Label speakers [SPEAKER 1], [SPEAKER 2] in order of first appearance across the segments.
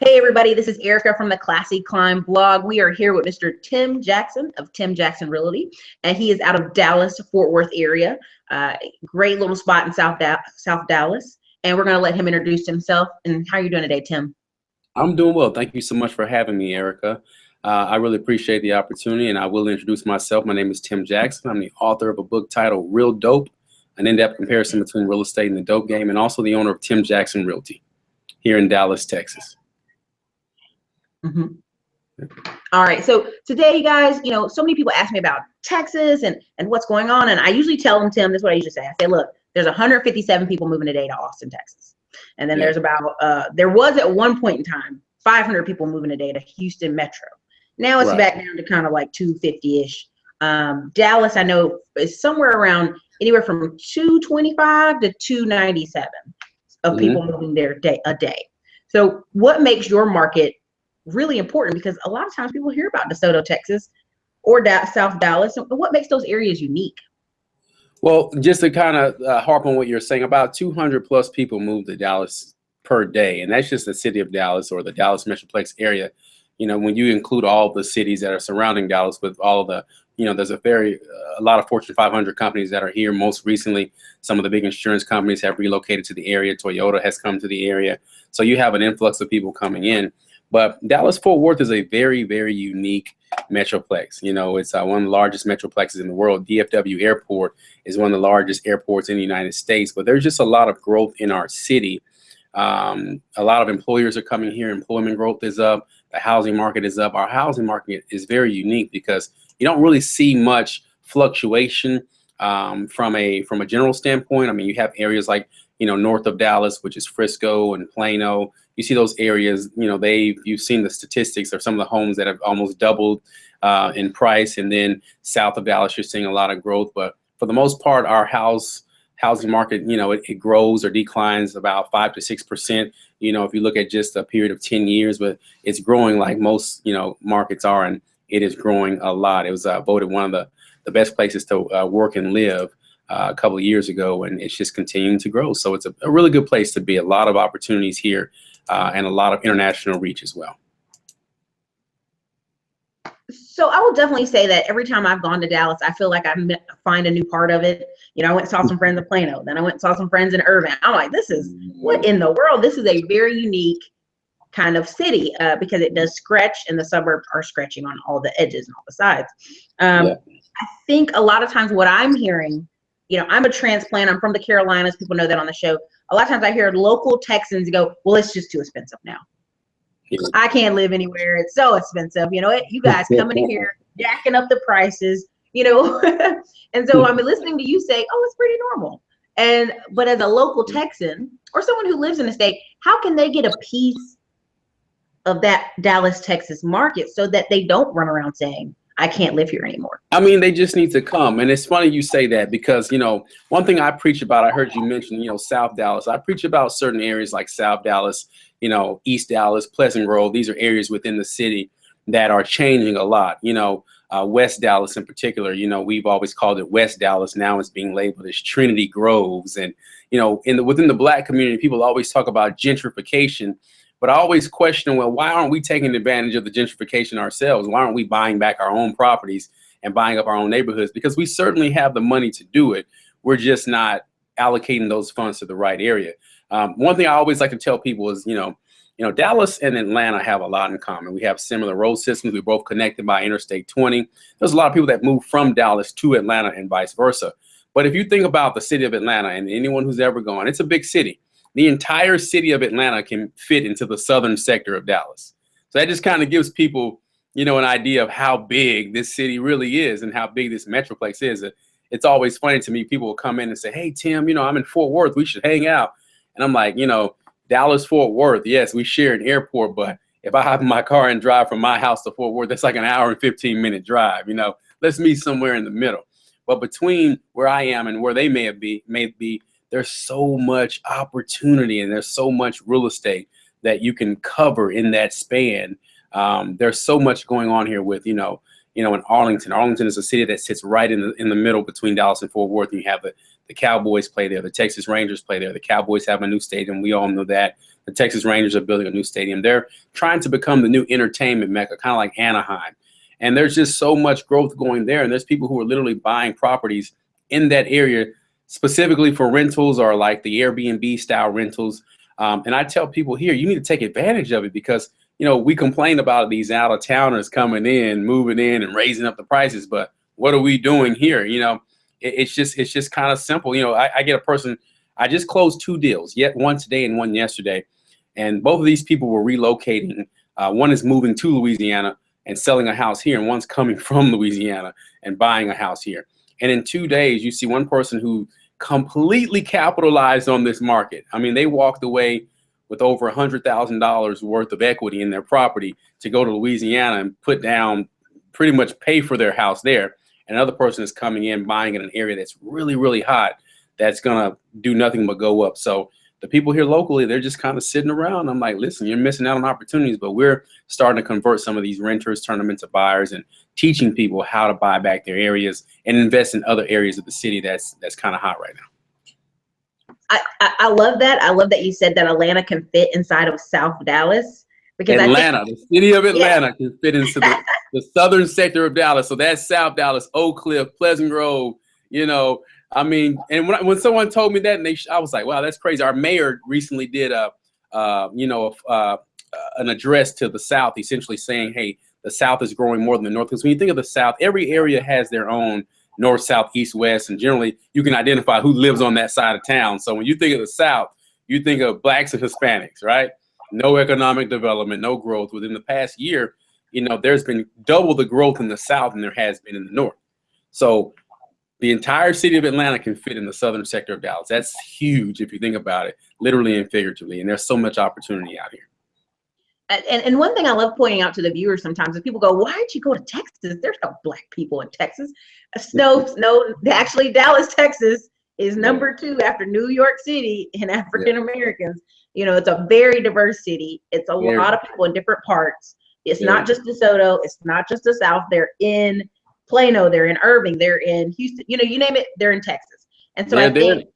[SPEAKER 1] Hey everybody, this is Erica from the Classy Climb blog. We are here with Mr. Tim Jackson of Tim Jackson Realty, and he is out of Dallas, Fort Worth area. Great little spot in South Dallas, and we're going to let him introduce himself. And how are you doing today, Tim?
[SPEAKER 2] I'm doing well. Thank you so much for having me, Erica. I really appreciate the opportunity, and I will introduce myself. My name is Tim Jackson. I'm the author of a book titled Real Dope, an in-depth comparison between real estate and the dope game, and also the owner of Tim Jackson Realty here in Dallas, Texas.
[SPEAKER 1] All right, so today, guys, so many people ask me about Texas and what's going on, and I usually tell them, Tim, this is what I usually say. I say, look, there's 157 people moving today to Austin, Texas, and then there's about there was at one point in time 500 people moving today to Houston Metro. Now it's back down to kind of like 250-ish. Dallas, I know, is somewhere around anywhere from 225 to 297 of people moving there a day. So what makes your market really important? Because a lot of times people hear about DeSoto, Texas, or South Dallas. And what makes those areas unique?
[SPEAKER 2] Well, just to kind of harp on what you're saying, about 200 plus people move to Dallas per day, and that's just the city of Dallas or the Dallas Metroplex area. When you include all the cities that are surrounding Dallas with all of the, there's a lot of Fortune 500 companies that are here. Most recently, some of the big insurance companies have relocated to the area. Toyota has come to the area. So you have an influx of people coming in. But Dallas-Fort Worth is a very, very unique metroplex. It's one of the largest metroplexes in the world. DFW Airport is one of the largest airports in the United States. But there's just a lot of growth in our city. A lot of employers are coming here. Employment growth is up. The housing market is up. Our housing market is very unique because you don't really see much fluctuation from a general standpoint. I mean, you have areas like, north of Dallas, which is Frisco and Plano. You see those areas, you've seen the statistics of some of the homes that have almost doubled in price. And then south of Dallas, you're seeing a lot of growth. But for the most part, our housing market, it grows or declines about 5 to 6%. If you look at just a period of 10 years, but it's growing like most, markets are, and it is growing a lot. It was voted one of the best places to work and live a couple of years ago, and it's just continuing to grow. So it's a really good place to be. A lot of opportunities here and a lot of international reach as well.
[SPEAKER 1] So I will definitely say that every time I've gone to Dallas, I feel like I find a new part of it. I went and saw some friends in Plano, then I went and saw some friends in Irvine. I'm like, this is what in the world? This is a very unique kind of city because it does stretch, and the suburbs are stretching on all the edges and all the sides. I think a lot of times what I'm hearing, I'm a transplant. I'm from the Carolinas. People know that on the show. A lot of times I hear local Texans go, well, it's just too expensive now. I can't live anywhere. It's so expensive. You guys coming in here, jacking up the prices, and so I'm listening to you say, oh, it's pretty normal. But as a local Texan or someone who lives in the state, how can they get a piece of that Dallas, Texas market so that they don't run around saying, I can't live here anymore?
[SPEAKER 2] I mean, they just need to come. And it's funny you say that because, one thing I preach about, I heard you mention, South Dallas. I preach about certain areas like South Dallas, East Dallas, Pleasant Grove. These are areas within the city that are changing a lot. West Dallas in particular, we've always called it West Dallas. Now it's being labeled as Trinity Groves. And, within the Black community, people always talk about gentrification. But I always question, well, why aren't we taking advantage of the gentrification ourselves? Why aren't we buying back our own properties and buying up our own neighborhoods? Because we certainly have the money to do it. We're just not allocating those funds to the right area. One thing I always like to tell people is, Dallas and Atlanta have a lot in common. We have similar road systems. We're both connected by Interstate 20. There's a lot of people that move from Dallas to Atlanta and vice versa. But if you think about the city of Atlanta, and anyone who's ever gone, it's a big city. The entire city of Atlanta can fit into the southern sector of Dallas. So that just kind of gives people, an idea of how big this city really is and how big this metroplex is. It's always funny to me. People will come in and say, hey, Tim, I'm in Fort Worth. We should hang out. And I'm like, Dallas, Fort Worth. Yes, we share an airport. But if I hop in my car and drive from my house to Fort Worth, that's like an hour and 15-minute drive. Let's meet somewhere in the middle. But between where I am and where they may be, there's so much opportunity and there's so much real estate that you can cover in that span. There's so much going on here with, in Arlington. Arlington is a city that sits right in the middle between Dallas and Fort Worth. And you have The Cowboys play there. The Texas Rangers play there. The Cowboys have a new stadium. We all know that. The Texas Rangers are building a new stadium. They're trying to become the new entertainment mecca, kind of like Anaheim. And there's just so much growth going there. And there's people who are literally buying properties in that area specifically for rentals or like the Airbnb style rentals. And I tell people here, you need to take advantage of it because, you know, we complain about these out of towners coming in, moving in and raising up the prices. But what are we doing here? You know, it's just kind of simple. You know, I get a person, I just closed 2 deals, yet one today and one yesterday. And both of these people were relocating. One is moving to Louisiana and selling a house here, and one's coming from Louisiana and buying a house here. And in 2 days, you see one person who completely capitalized on this market. I mean, they walked away with over $100,000 worth of equity in their property to go to Louisiana and put down, pretty much pay for their house there. And another person is coming in, buying in an area that's really, really hot, that's gonna do nothing but go up. So the people here locally, they're just kind of sitting around. I'm like, listen, you're missing out on opportunities, but we're starting to convert some of these renters, turn them into buyers, and teaching people how to buy back their areas and invest in other areas of the city that's kind of hot right now.
[SPEAKER 1] I love that. I love that you said that Atlanta can fit inside of South Dallas. Because
[SPEAKER 2] Atlanta, the city of Atlanta can fit into the southern sector of Dallas. So that's South Dallas, Oak Cliff, Pleasant Grove, you know. I mean, and when someone told me that, and I was like, wow, that's crazy. Our mayor recently did an address to the South, essentially saying, hey, the South is growing more than the North. Because when you think of the South, every area has their own north, south, east, west, and generally you can identify who lives on that side of town. So when you think of the South, you think of blacks and Hispanics, right? No economic development, no growth. Within the past year, you know, there's been double the growth in the South than there has been in the North. So the entire city of Atlanta can fit in the southern sector of Dallas. That's huge if you think about it, literally and figuratively. And there's so much opportunity out here.
[SPEAKER 1] And one thing I love pointing out to the viewers sometimes is people go, why'd you go to Texas? There's no black people in Texas. No, actually Dallas, Texas is number 2 after New York City in African Americans. You know, it's a very diverse city. It's a lot of people in different parts. It's not just DeSoto. It's not just the South. They're in Plano, they're in Irving, they're in Houston, you know, you name it, they're in Texas. And so I think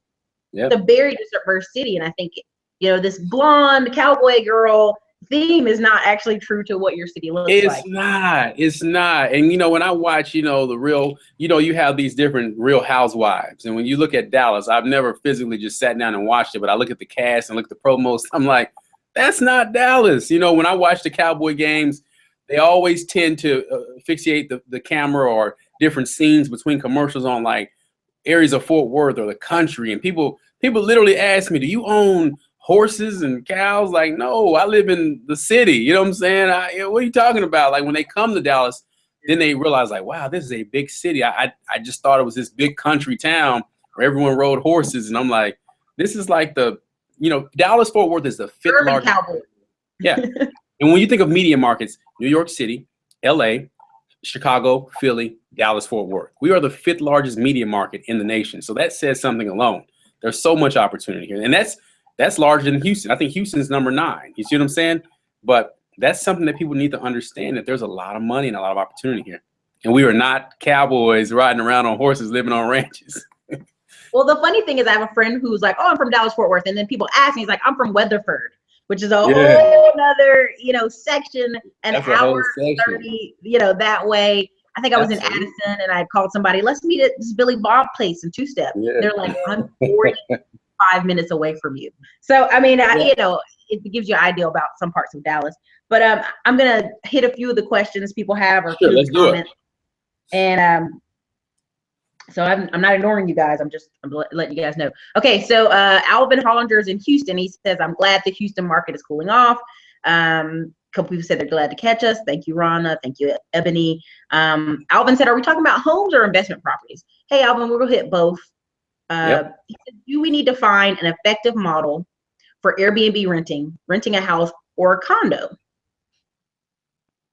[SPEAKER 1] it's a very diverse city. And I think, you know, this blonde cowboy girl theme is not actually true to what your city looks like.
[SPEAKER 2] It's not. And, you know, when I watch, you know, the real, you know, you have these different Real Housewives. And when you look at Dallas, I've never physically just sat down and watched it, but I look at the cast and look at the promos. I'm like, that's not Dallas. You know, when I watch the Cowboy games, they always tend to fixate the camera or different scenes between commercials on like areas of Fort Worth or the country. And people literally ask me, do you own horses and cows? Like, no, I live in the city. You know what I'm saying? What are you talking about? Like when they come to Dallas, then they realize like, wow, this is a big city. I just thought it was this big country town where everyone rode horses. And I'm like, this is like the, you know, Dallas Fort Worth is the 5th largest. Cowboy. Yeah. And when you think of media markets, New York City, LA, Chicago, Philly, Dallas, Fort Worth, we are the 5th largest media market in the nation. So that says something alone. There's so much opportunity here. And that's larger than Houston. I think Houston's number 9. You see what I'm saying? But that's something that people need to understand, that there's a lot of money and a lot of opportunity here. And we are not cowboys riding around on horses, living on ranches.
[SPEAKER 1] Well, the funny thing is I have a friend who's like, oh, I'm from Dallas, Fort Worth. And then people ask me, he's like, I'm from Weatherford, which is a whole other, you know, section, that's hour 30, you know, that way. I think I was in Addison and I called somebody, let's meet at this Billy Bob place in Two-Step. They're like, I'm 45 minutes away from you. So, I mean, you know, it gives you an idea about some parts of Dallas. But I'm going to hit a few of the questions people have or
[SPEAKER 2] let's do it.
[SPEAKER 1] And so I'm not ignoring you guys. I'm letting you guys know. Okay, so Alvin Hollinger's in Houston. He says, I'm glad the Houston market is cooling off. A couple people said they're glad to catch us. Thank you, Rana. Thank you, Ebony. Alvin said, are we talking about homes or investment properties? Hey, Alvin, we're going to hit both. He said, do we need to find an effective model for Airbnb renting a house or a condo?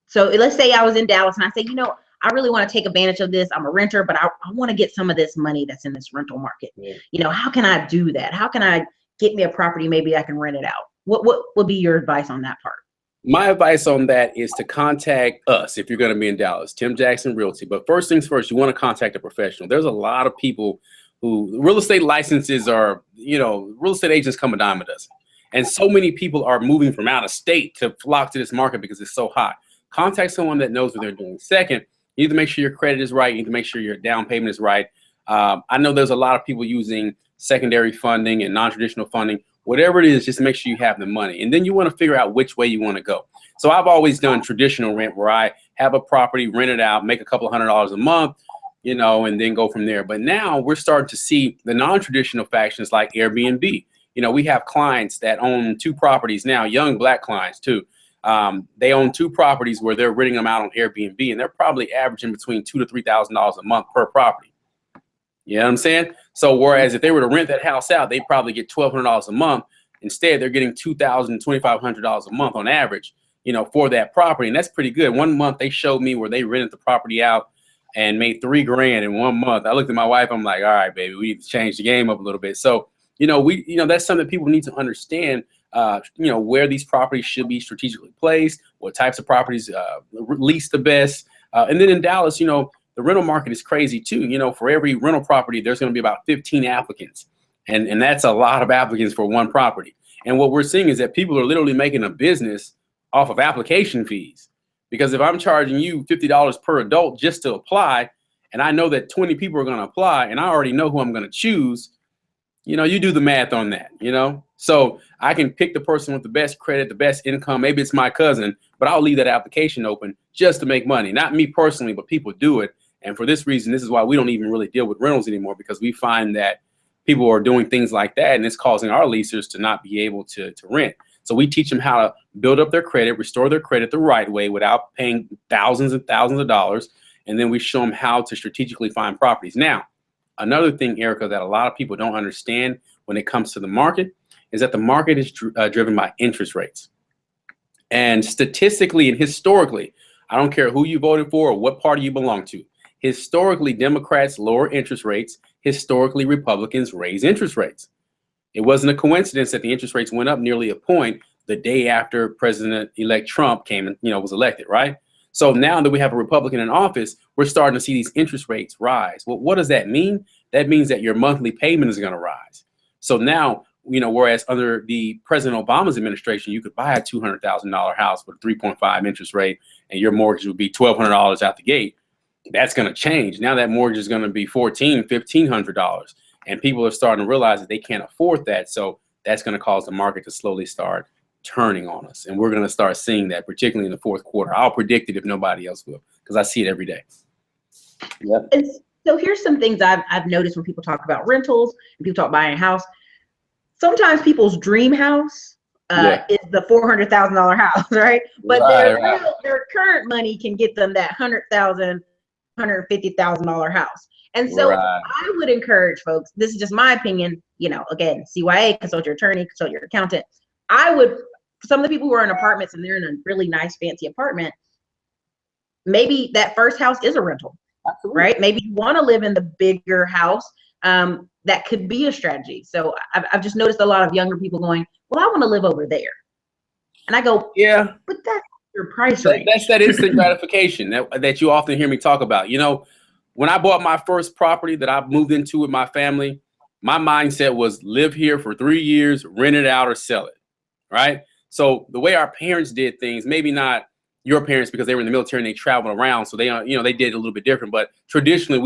[SPEAKER 1] So let's say I was in Dallas and I say, you know, I really want to take advantage of this. I'm a renter, but I want to get some of this money that's in this rental market. You know, how can I do that? How can I get me a property? Maybe I can rent it out. What would be your advice on that part?
[SPEAKER 2] My advice on that is to contact us if you're going to be in Dallas, Tim Jackson Realty. But first things first, you want to contact a professional. There's a lot of people who real estate licenses are, real estate agents come a dime a dozen. And so many people are moving from out of state to flock to this market because it's so hot. Contact someone that knows what they're doing. Second, you need to make sure your credit is right. You need to make sure your down payment is right. I know there's a lot of people using secondary funding and non-traditional funding. Whatever it is, just make sure you have the money. And then you want to figure out which way you want to go. So I've always done traditional rent where I have a property, rent it out, make a couple $100s a month, and then go from there. But now we're starting to see the non-traditional factions like Airbnb. We have clients that own 2 properties now, young Black clients too. They own 2 properties where they're renting them out on Airbnb, and they're probably averaging between $2,000 to $3,000 a month per property. You know what I'm saying? So whereas if they were to rent that house out, they'd probably get $1,200 a month. Instead, they're getting $2,000, $2,500 a month on average, for that property. And that's pretty good. One month they showed me where they rented the property out and made $3 grand in 1 month. I looked at my wife. I'm like, all right, baby, we need to change the game up a little bit. So, that's something people need to understand, where these properties should be strategically placed, what types of properties lease the best. And then in Dallas, the rental market is crazy too. For every rental property, there's going to be about 15 applicants. And that's a lot of applicants for one property. And what we're seeing is that people are literally making a business off of application fees. Because if I'm charging you $50 per adult just to apply, and I know that 20 people are going to apply, and I already know who I'm going to choose, you do the math on that, So I can pick the person with the best credit, the best income. Maybe it's my cousin, but I'll leave that application open just to make money. Not me personally, but people do it. And for this reason, this is why we don't even really deal with rentals anymore, because we find that people are doing things like that, and it's causing our leasers to not be able to rent. So we teach them how to build up their credit, restore their credit the right way without paying thousands and thousands of dollars. And then we show them how to strategically find properties. Now, another thing, Erica, that a lot of people don't understand when it comes to the market is that the market is driven by interest rates. And statistically and historically, I don't care who you voted for or what party you belong to, historically, Democrats lower interest rates. Historically, Republicans raise interest rates. It wasn't a coincidence that the interest rates went up nearly a point the day after President-elect Trump came and was elected, right? So now that we have a Republican in office, we're starting to see these interest rates rise. Well, what does that mean? That means that your monthly payment is going to rise. So now, whereas under the President Obama's administration, you could buy a $200,000 house with a 3.5 interest rate and your mortgage would be $1,200 out the gate. That's going to change. Now that mortgage is going to be $1,400, $1,500. And people are starting to realize that they can't afford that. So that's going to cause the market to slowly start turning on us. And we're going to start seeing that, particularly in the fourth quarter. I'll predict it if nobody else will, because I see it every day.
[SPEAKER 1] Yep. And so here's some things I've noticed when people talk about rentals and people talk buying a house. Sometimes people's dream house is the $400,000 house, right? But their current money can get them that $100,000, $150,000 house. And so I would encourage folks, this is just my opinion, again, CYA, consult your attorney, consult your accountant. Some of the people who are in apartments and they're in a really nice, fancy apartment, maybe that first house is a rental. Absolutely. Right? Maybe you want to live in the bigger house. That could be a strategy. So I've just noticed a lot of younger people going, well, I want to live over there. And I go, yeah, but that's your price range.
[SPEAKER 2] That's that instant gratification that you often hear me talk about. When I bought my first property that I moved into with my family, my mindset was live here for 3 years, rent it out or sell it, right? So the way our parents did things, maybe not your parents because they were in the military and they traveled around, so they did it a little bit different. But traditionally,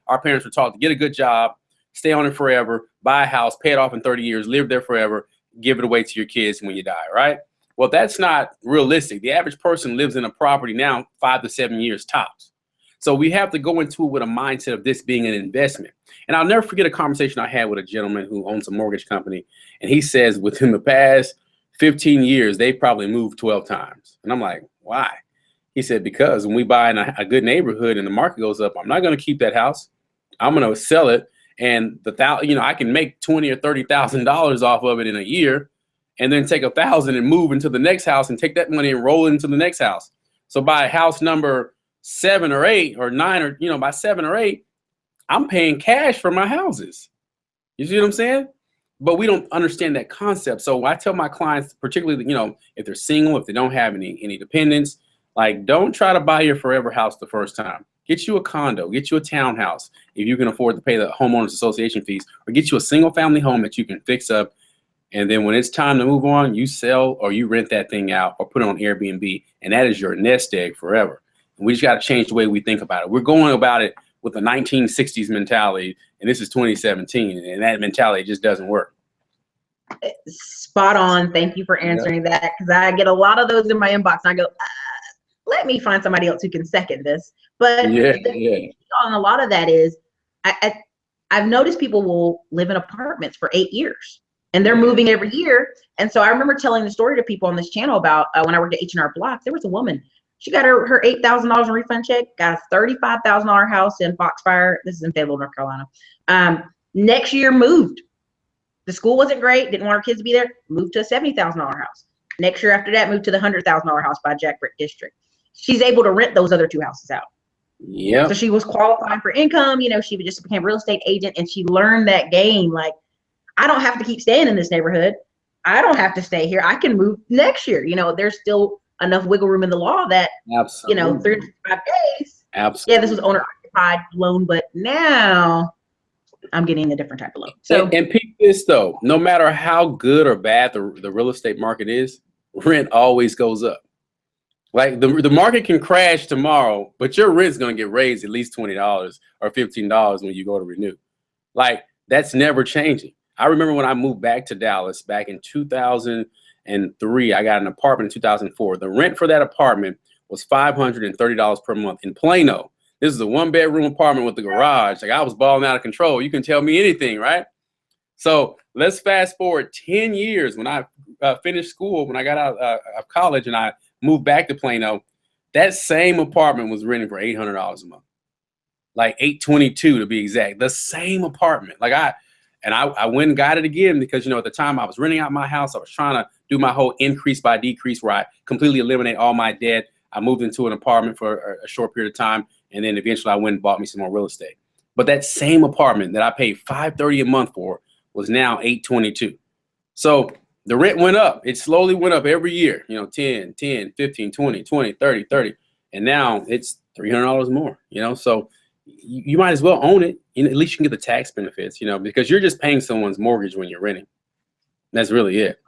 [SPEAKER 2] our parents were taught to get a good job, stay on it forever, buy a house, pay it off in 30 years, live there forever, give it away to your kids when you die, right? Well, that's not realistic. The average person lives in a property now 5 to 7 years tops. So we have to go into it with a mindset of this being an investment. And I'll never forget a conversation I had with a gentleman who owns a mortgage company. And he says within the past 15 years, they probably moved 12 times. And I'm like, why? He said, because when we buy in a good neighborhood and the market goes up, I'm not going to keep that house. I'm going to sell it. And I can make $20,000 or $30,000 off of it in a year, and then take $1,000 and move into the next house and take that money and roll it into the next house. So by house number 7 or 8 or 9, or by 7 or 8, I'm paying cash for my houses. You see what I'm saying? But we don't understand that concept. So I tell my clients, particularly, if they're single, if they don't have any dependents, like, don't try to buy your forever house the first time. Get you a condo, get you a townhouse if you can afford to pay the homeowners association fees, or get you a single family home that you can fix up. And then when it's time to move on, you sell or you rent that thing out or put it on Airbnb. And that is your nest egg forever. And we just got to change the way we think about it. We're going about it with the 1960s mentality, and this is 2017, and that mentality just doesn't work.
[SPEAKER 1] Spot on. Thank you for answering that, because I get a lot of those in my inbox, and I go, let me find somebody else who can second this. But on a lot of that is, I've noticed people will live in apartments for 8 years, and they're moving every year. And so I remember telling the story to people on this channel about when I worked at H&R Block. There was a woman. She got her $8,000 in refund check, got a $35,000 house in Foxfire. This is in Fayetteville, North Carolina. Next year moved. The school wasn't great, didn't want her kids to be there, moved to a $70,000 house. Next year after that, moved to the $100,000 house by Jack Brick District. She's able to rent those other 2 houses out.
[SPEAKER 2] Yeah.
[SPEAKER 1] So she was qualifying for income, you know, she just became a real estate agent, and she learned that game. Like, I don't have to keep staying in this neighborhood. I don't have to stay here. I can move next year. You know, there's still enough wiggle room in the law that,
[SPEAKER 2] absolutely,
[SPEAKER 1] you know, 365 days.
[SPEAKER 2] Absolutely.
[SPEAKER 1] Yeah, this was owner occupied loan, but now I'm getting a different type of loan. So
[SPEAKER 2] and peep this though, no matter how good or bad the real estate market is, rent always goes up. Like the market can crash tomorrow, but your rent's gonna get raised at least $20 or $15 when you go to renew. Like, that's never changing. I remember when I moved back to Dallas back in 2003, I got an apartment in 2004. The rent for that apartment was $530 per month in Plano. This is a 1-bedroom apartment with a garage. Like, I was balling out of control. You can tell me anything, right? So let's fast forward 10 years when I finished school, when I got out of college and I moved back to Plano. That same apartment was renting for $800 a month, like $822 to be exact. The same apartment. Like, I went and got it again because, you know, at the time I was renting out my house. I was trying to do my whole increase by decrease where I completely eliminate all my debt. I moved into an apartment for a short period of time, and then eventually I went and bought me some more real estate. But that same apartment that I paid $530 a month for was now $822. So the rent went up. It slowly went up every year, you know, 10, 15, 20, 30. And now it's $300 more, you know? So you might as well own it. You know, at least you can get the tax benefits, you know, because you're just paying someone's mortgage when you're renting. That's really it.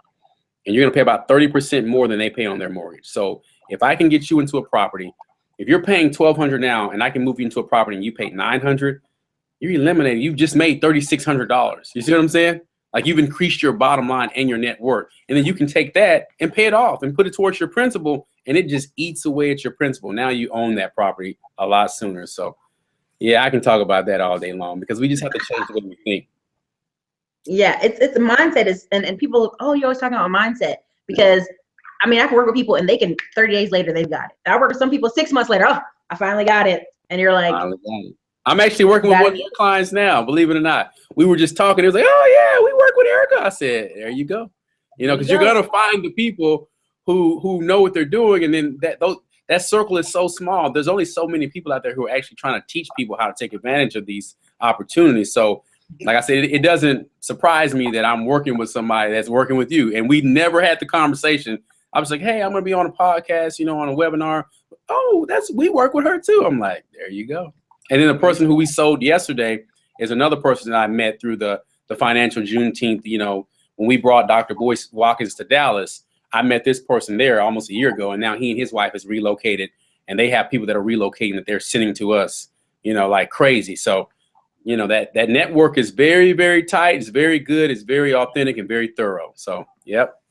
[SPEAKER 2] And you're going to pay about 30% more than they pay on their mortgage. So if I can get you into a property, if you're paying $1,200 now and I can move you into a property and you pay $900, you're eliminating. You've just made $3,600. You see what I'm saying? Like, you've increased your bottom line and your net worth. And then you can take that and pay it off and put it towards your principal, and it just eats away at your principal. Now you own that property a lot sooner. So yeah, I can talk about that all day long because we just have to change the way we think.
[SPEAKER 1] Yeah, it's a mindset and people, oh, you're always talking about mindset, because I mean, I can work with people and they can 30 days later, they've got it. I work with some people 6 months later, oh, I finally got it. And you're like,
[SPEAKER 2] I'm actually working with one of your clients now, believe it or not. We were just talking. It was like, oh yeah, we work with Erica. I said, there you go. You know, because you're gonna find the people who know what they're doing, and then that circle is so small. There's only so many people out there who are actually trying to teach people how to take advantage of these opportunities. So, like I said, it doesn't surprise me that I'm working with somebody that's working with you, and we never had the conversation. I was like, hey, I'm gonna be on a podcast, you know, on a webinar. Oh, we work with her too. I'm like, there you go. And then the person who we sold yesterday is another person that I met through the financial Juneteenth. You know, when we brought Dr. Boyce Watkins to Dallas, I met this person there almost a year ago, and now he and his wife has relocated, and they have people that are relocating that they're sending to us, you know, like crazy. So, you know, that network is very, very tight. It's very good. It's very authentic and very thorough. So, yep.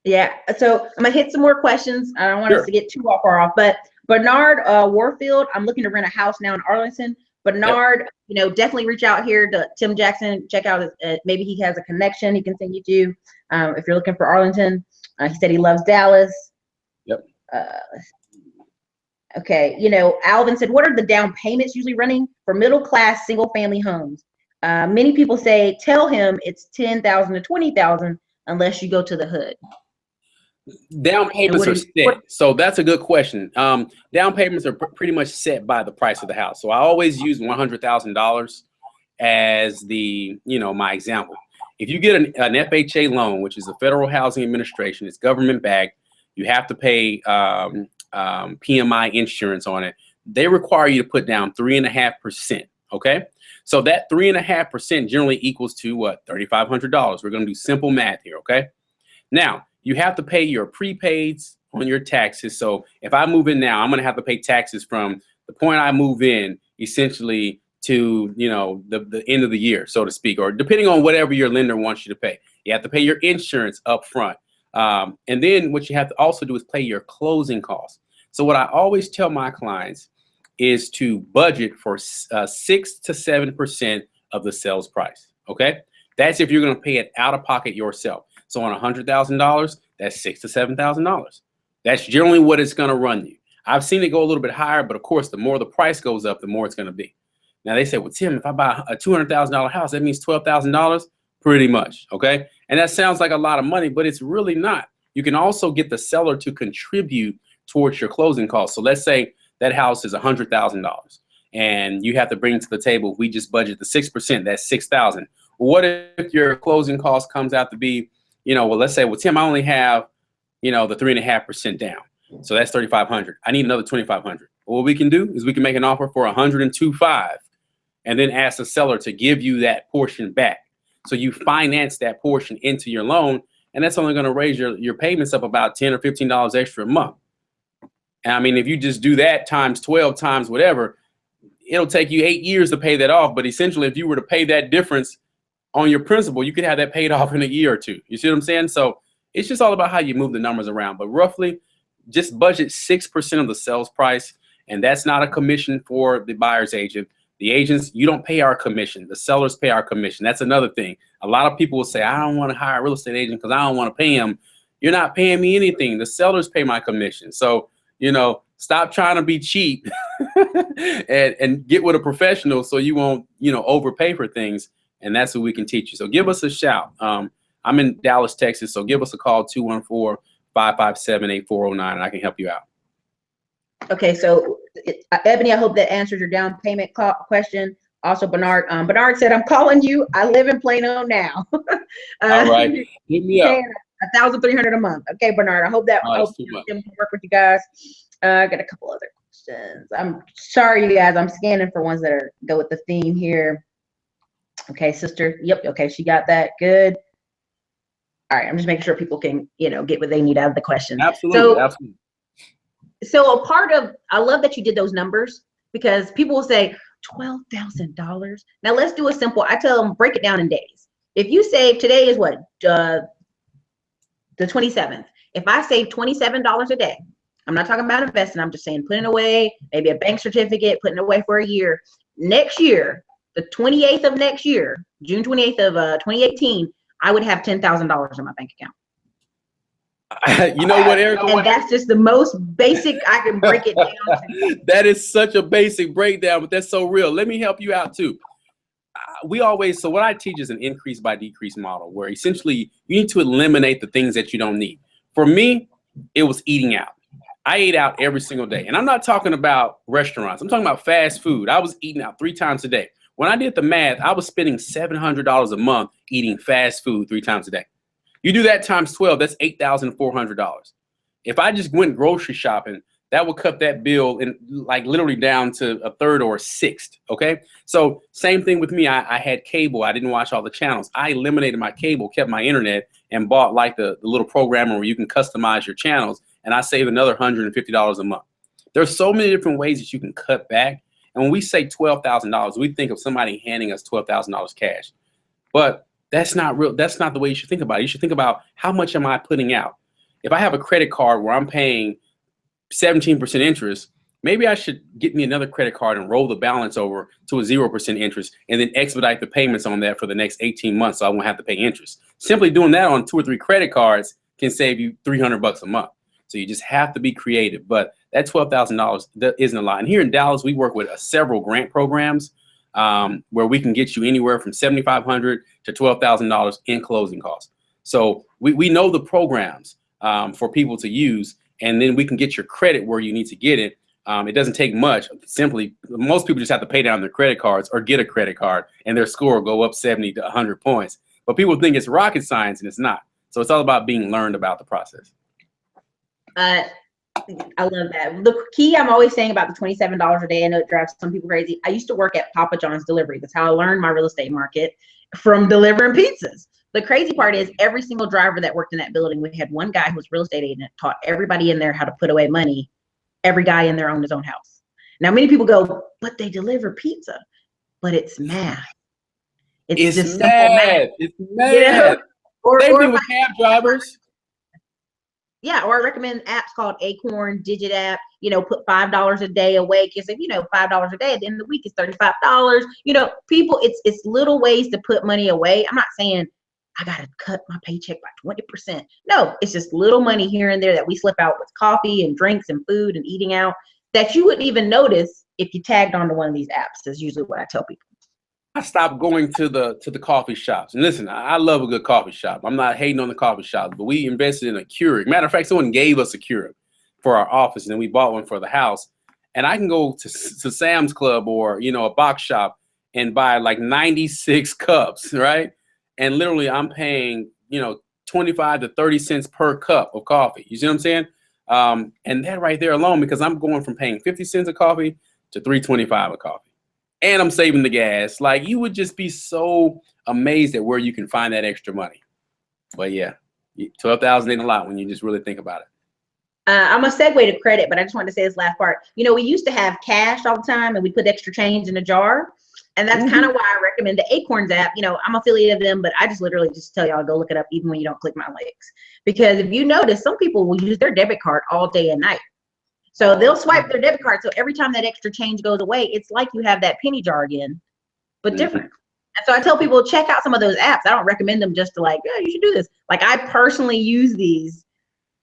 [SPEAKER 1] Yeah. So I'm gonna hit some more questions. I don't want us to get too far off, but Bernard Warfield, I'm looking to rent a house now in Arlington. Bernard, you know, definitely reach out here to Tim Jackson. Check out maybe he has a connection he can send you to if you're looking for Arlington. He said he loves Dallas.
[SPEAKER 2] Yep.
[SPEAKER 1] Okay. You know, Alvin said, what are the down payments usually running for middle class single family homes? Many people say tell him it's $10,000 to $20,000 unless you go to the hood.
[SPEAKER 2] Down payments are set. So that's a good question. Down payments are pretty much set by the price of the house. So I always use $100,000 as the, you know, my example. If you get an FHA loan, which is the Federal Housing Administration, it's government backed. You have to pay PMI insurance on it. they require you to put down 3.5%. Okay. So that 3.5% generally equals to what? $3,500. We're going to do simple math here. Okay. Now you have to pay your prepaids on your taxes. So if I move in now, I'm going to have to pay taxes from the point I move in essentially to, you know, the end of the year, so to speak, or depending on whatever your lender wants you to pay. You have to pay your insurance up front. And then what you have to also do is pay your closing costs. So what I always tell my clients is to budget for 6 to 7% of the sales price. Okay. That's if you're going to pay it out of pocket yourself. So on $100,000, that's $6,000 to $7,000. That's generally what it's going to run you. I've seen it go a little bit higher, but of course, the more the price goes up, the more it's going to be. Now they say, well, Tim, if I buy a $200,000 house, that means $12,000. Pretty much. Okay. And that sounds like a lot of money, but it's really not. You can also get the seller to contribute towards your closing costs. So let's say that house is $100,000 and you have to bring to the table, if we just budget the 6%, that's $6,000. What if your closing cost comes out to be, you know, well, let's say, well, Tim, I only have, you know, the 3.5% down. So that's $3,500. I need another $2,500. What we can do is we can make an offer for $102,500 and then ask the seller to give you that portion back. So you finance that portion into your loan, and that's only going to raise your payments up about $10 or $15 extra a month. And I mean, if you just do that times 12 times whatever, it'll take you 8 years to pay that off. But essentially, if you were to pay that difference on your principal, you could have that paid off in a year or two. You see what I'm saying? So it's just all about how you move the numbers around. But roughly, just budget 6% of the sales price. And that's not a commission for the buyer's agent. The agents, you don't pay our commission. The sellers pay our commission. That's another thing. A lot of people will say, I don't want to hire a real estate agent because I don't want to pay him. You're not paying me anything. The sellers pay my commission. So, you know, stop trying to be cheap and get with a professional so you won't, you know, overpay for things. And that's what we can teach you. So give us a shout. I'm in Dallas, Texas. So give us a call, 214-557-8409, and I can help you out.
[SPEAKER 1] Okay, so Ebony, I hope that answers your down payment question. Also, Bernard. Bernard said, "I'm calling you. I live in Plano now."
[SPEAKER 2] All right, hit me up.
[SPEAKER 1] $1,300 a month. Okay, Bernard. I hope that helps them work with you guys. I got a couple other questions. I'm sorry, you guys. I'm scanning for ones that go with the theme here. Okay, sister. Yep. Okay, she got that. Good. All right. I'm just making sure people can, you know, get what they need out of the question.
[SPEAKER 2] Absolutely. Absolutely.
[SPEAKER 1] So a part of, I love that you did those numbers, because people will say $12,000. Now let's do a simple, I tell them, break it down in days. If you save, today is what, the 27th. If I save $27 a day, I'm not talking about investing, I'm just saying putting away, maybe a bank certificate, putting away for a year. Next year, the 28th of next year, June 28th of 2018, I would have $10,000 in my bank account.
[SPEAKER 2] You know what, Eric?
[SPEAKER 1] And that's just the most basic I can break it down to.
[SPEAKER 2] That is such a basic breakdown, but that's so real. Let me help you out too. So what I teach is an increase by decrease model, where essentially you need to eliminate the things that you don't need. For me, it was eating out. I ate out every single day. And I'm not talking about restaurants. I'm talking about fast food. I was eating out 3 times a day. When I did the math, I was spending $700 a month eating fast food 3 times a day. You do that times 12, that's $8,400. If I just went grocery shopping, that would cut that bill in like literally down to a third or a sixth. Okay. So same thing with me. I had cable. I didn't watch all the channels. I eliminated my cable, kept my internet, and bought like the little programmer where you can customize your channels. And I saved another $150 a month. There's so many different ways that you can cut back. And when we say $12,000, we think of somebody handing us $12,000 cash. But that's not real. That's not the way you should think about it. You should think about, how much am I putting out? If I have a credit card where I'm paying 17% interest, maybe I should get me another credit card and roll the balance over to a 0% interest and then expedite the payments on that for the next 18 months so I won't have to pay interest. Simply doing that on 2 or 3 credit cards can save you $300 a month. So you just have to be creative. But that $12,000, that isn't a lot. And here in Dallas, we work with several grant programs where we can get you anywhere from $7,500 to $12,000 in closing costs. So we know the programs for people to use, and then we can get your credit where you need to get it. It doesn't take much. Simply, most people just have to pay down their credit cards or get a credit card, and their score will go up 70 to 100 points. But people think it's rocket science, and it's not. So it's all about being learned about the process.
[SPEAKER 1] I love that. The key I'm always saying about the $27 a day, I know it drives some people crazy. I used to work at Papa John's delivery. That's how I learned my real estate market, from delivering pizzas. The crazy part is every single driver that worked in that building, we had one guy who was real estate agent, taught everybody in there how to put away money. Every guy in there owned his own house. Now, many people go, but they deliver pizza. But it's math. It's just simple math.
[SPEAKER 2] It's math.
[SPEAKER 1] You know?
[SPEAKER 2] Same thing with cab drivers.
[SPEAKER 1] Yeah, or I recommend apps called Acorn, Digit app, put $5 a day away. Because if $5 a day at the end of the week is $35. People, it's little ways to put money away. I'm not saying I gotta cut my paycheck by 20%. No, it's just little money here and there that we slip out with coffee and drinks and food and eating out that you wouldn't even notice if you tagged onto one of these apps. Is usually what I tell people.
[SPEAKER 2] I stopped going to the coffee shops. And listen, I love a good coffee shop. I'm not hating on the coffee shops, but we invested in a Keurig. Matter of fact, someone gave us a Keurig for our office, and then we bought one for the house. And I can go to Sam's Club or, a box shop and buy like 96 cups, right? And literally I'm paying, 25 to 30 cents per cup of coffee. You see what I'm saying? And that right there alone, because I'm going from paying 50 cents a coffee to $3.25 a coffee. And I'm saving the gas. Like, you would just be so amazed at where you can find that extra money. But yeah, 12,000 ain't a lot when you just really think about it.
[SPEAKER 1] I'm going to segue to credit, but I just wanted to say this last part. We used to have cash all the time and we put extra change in a jar. And that's kind of why I recommend the Acorns app. I'm affiliated with them, but I just literally just tell y'all to go look it up even when you don't click my links. Because if you notice, some people will use their debit card all day and night. So they'll swipe their debit card. So every time that extra change goes away, it's like you have that penny jar again, but different. And so I tell people, check out some of those apps. I don't recommend them just to you should do this. Like, I personally use these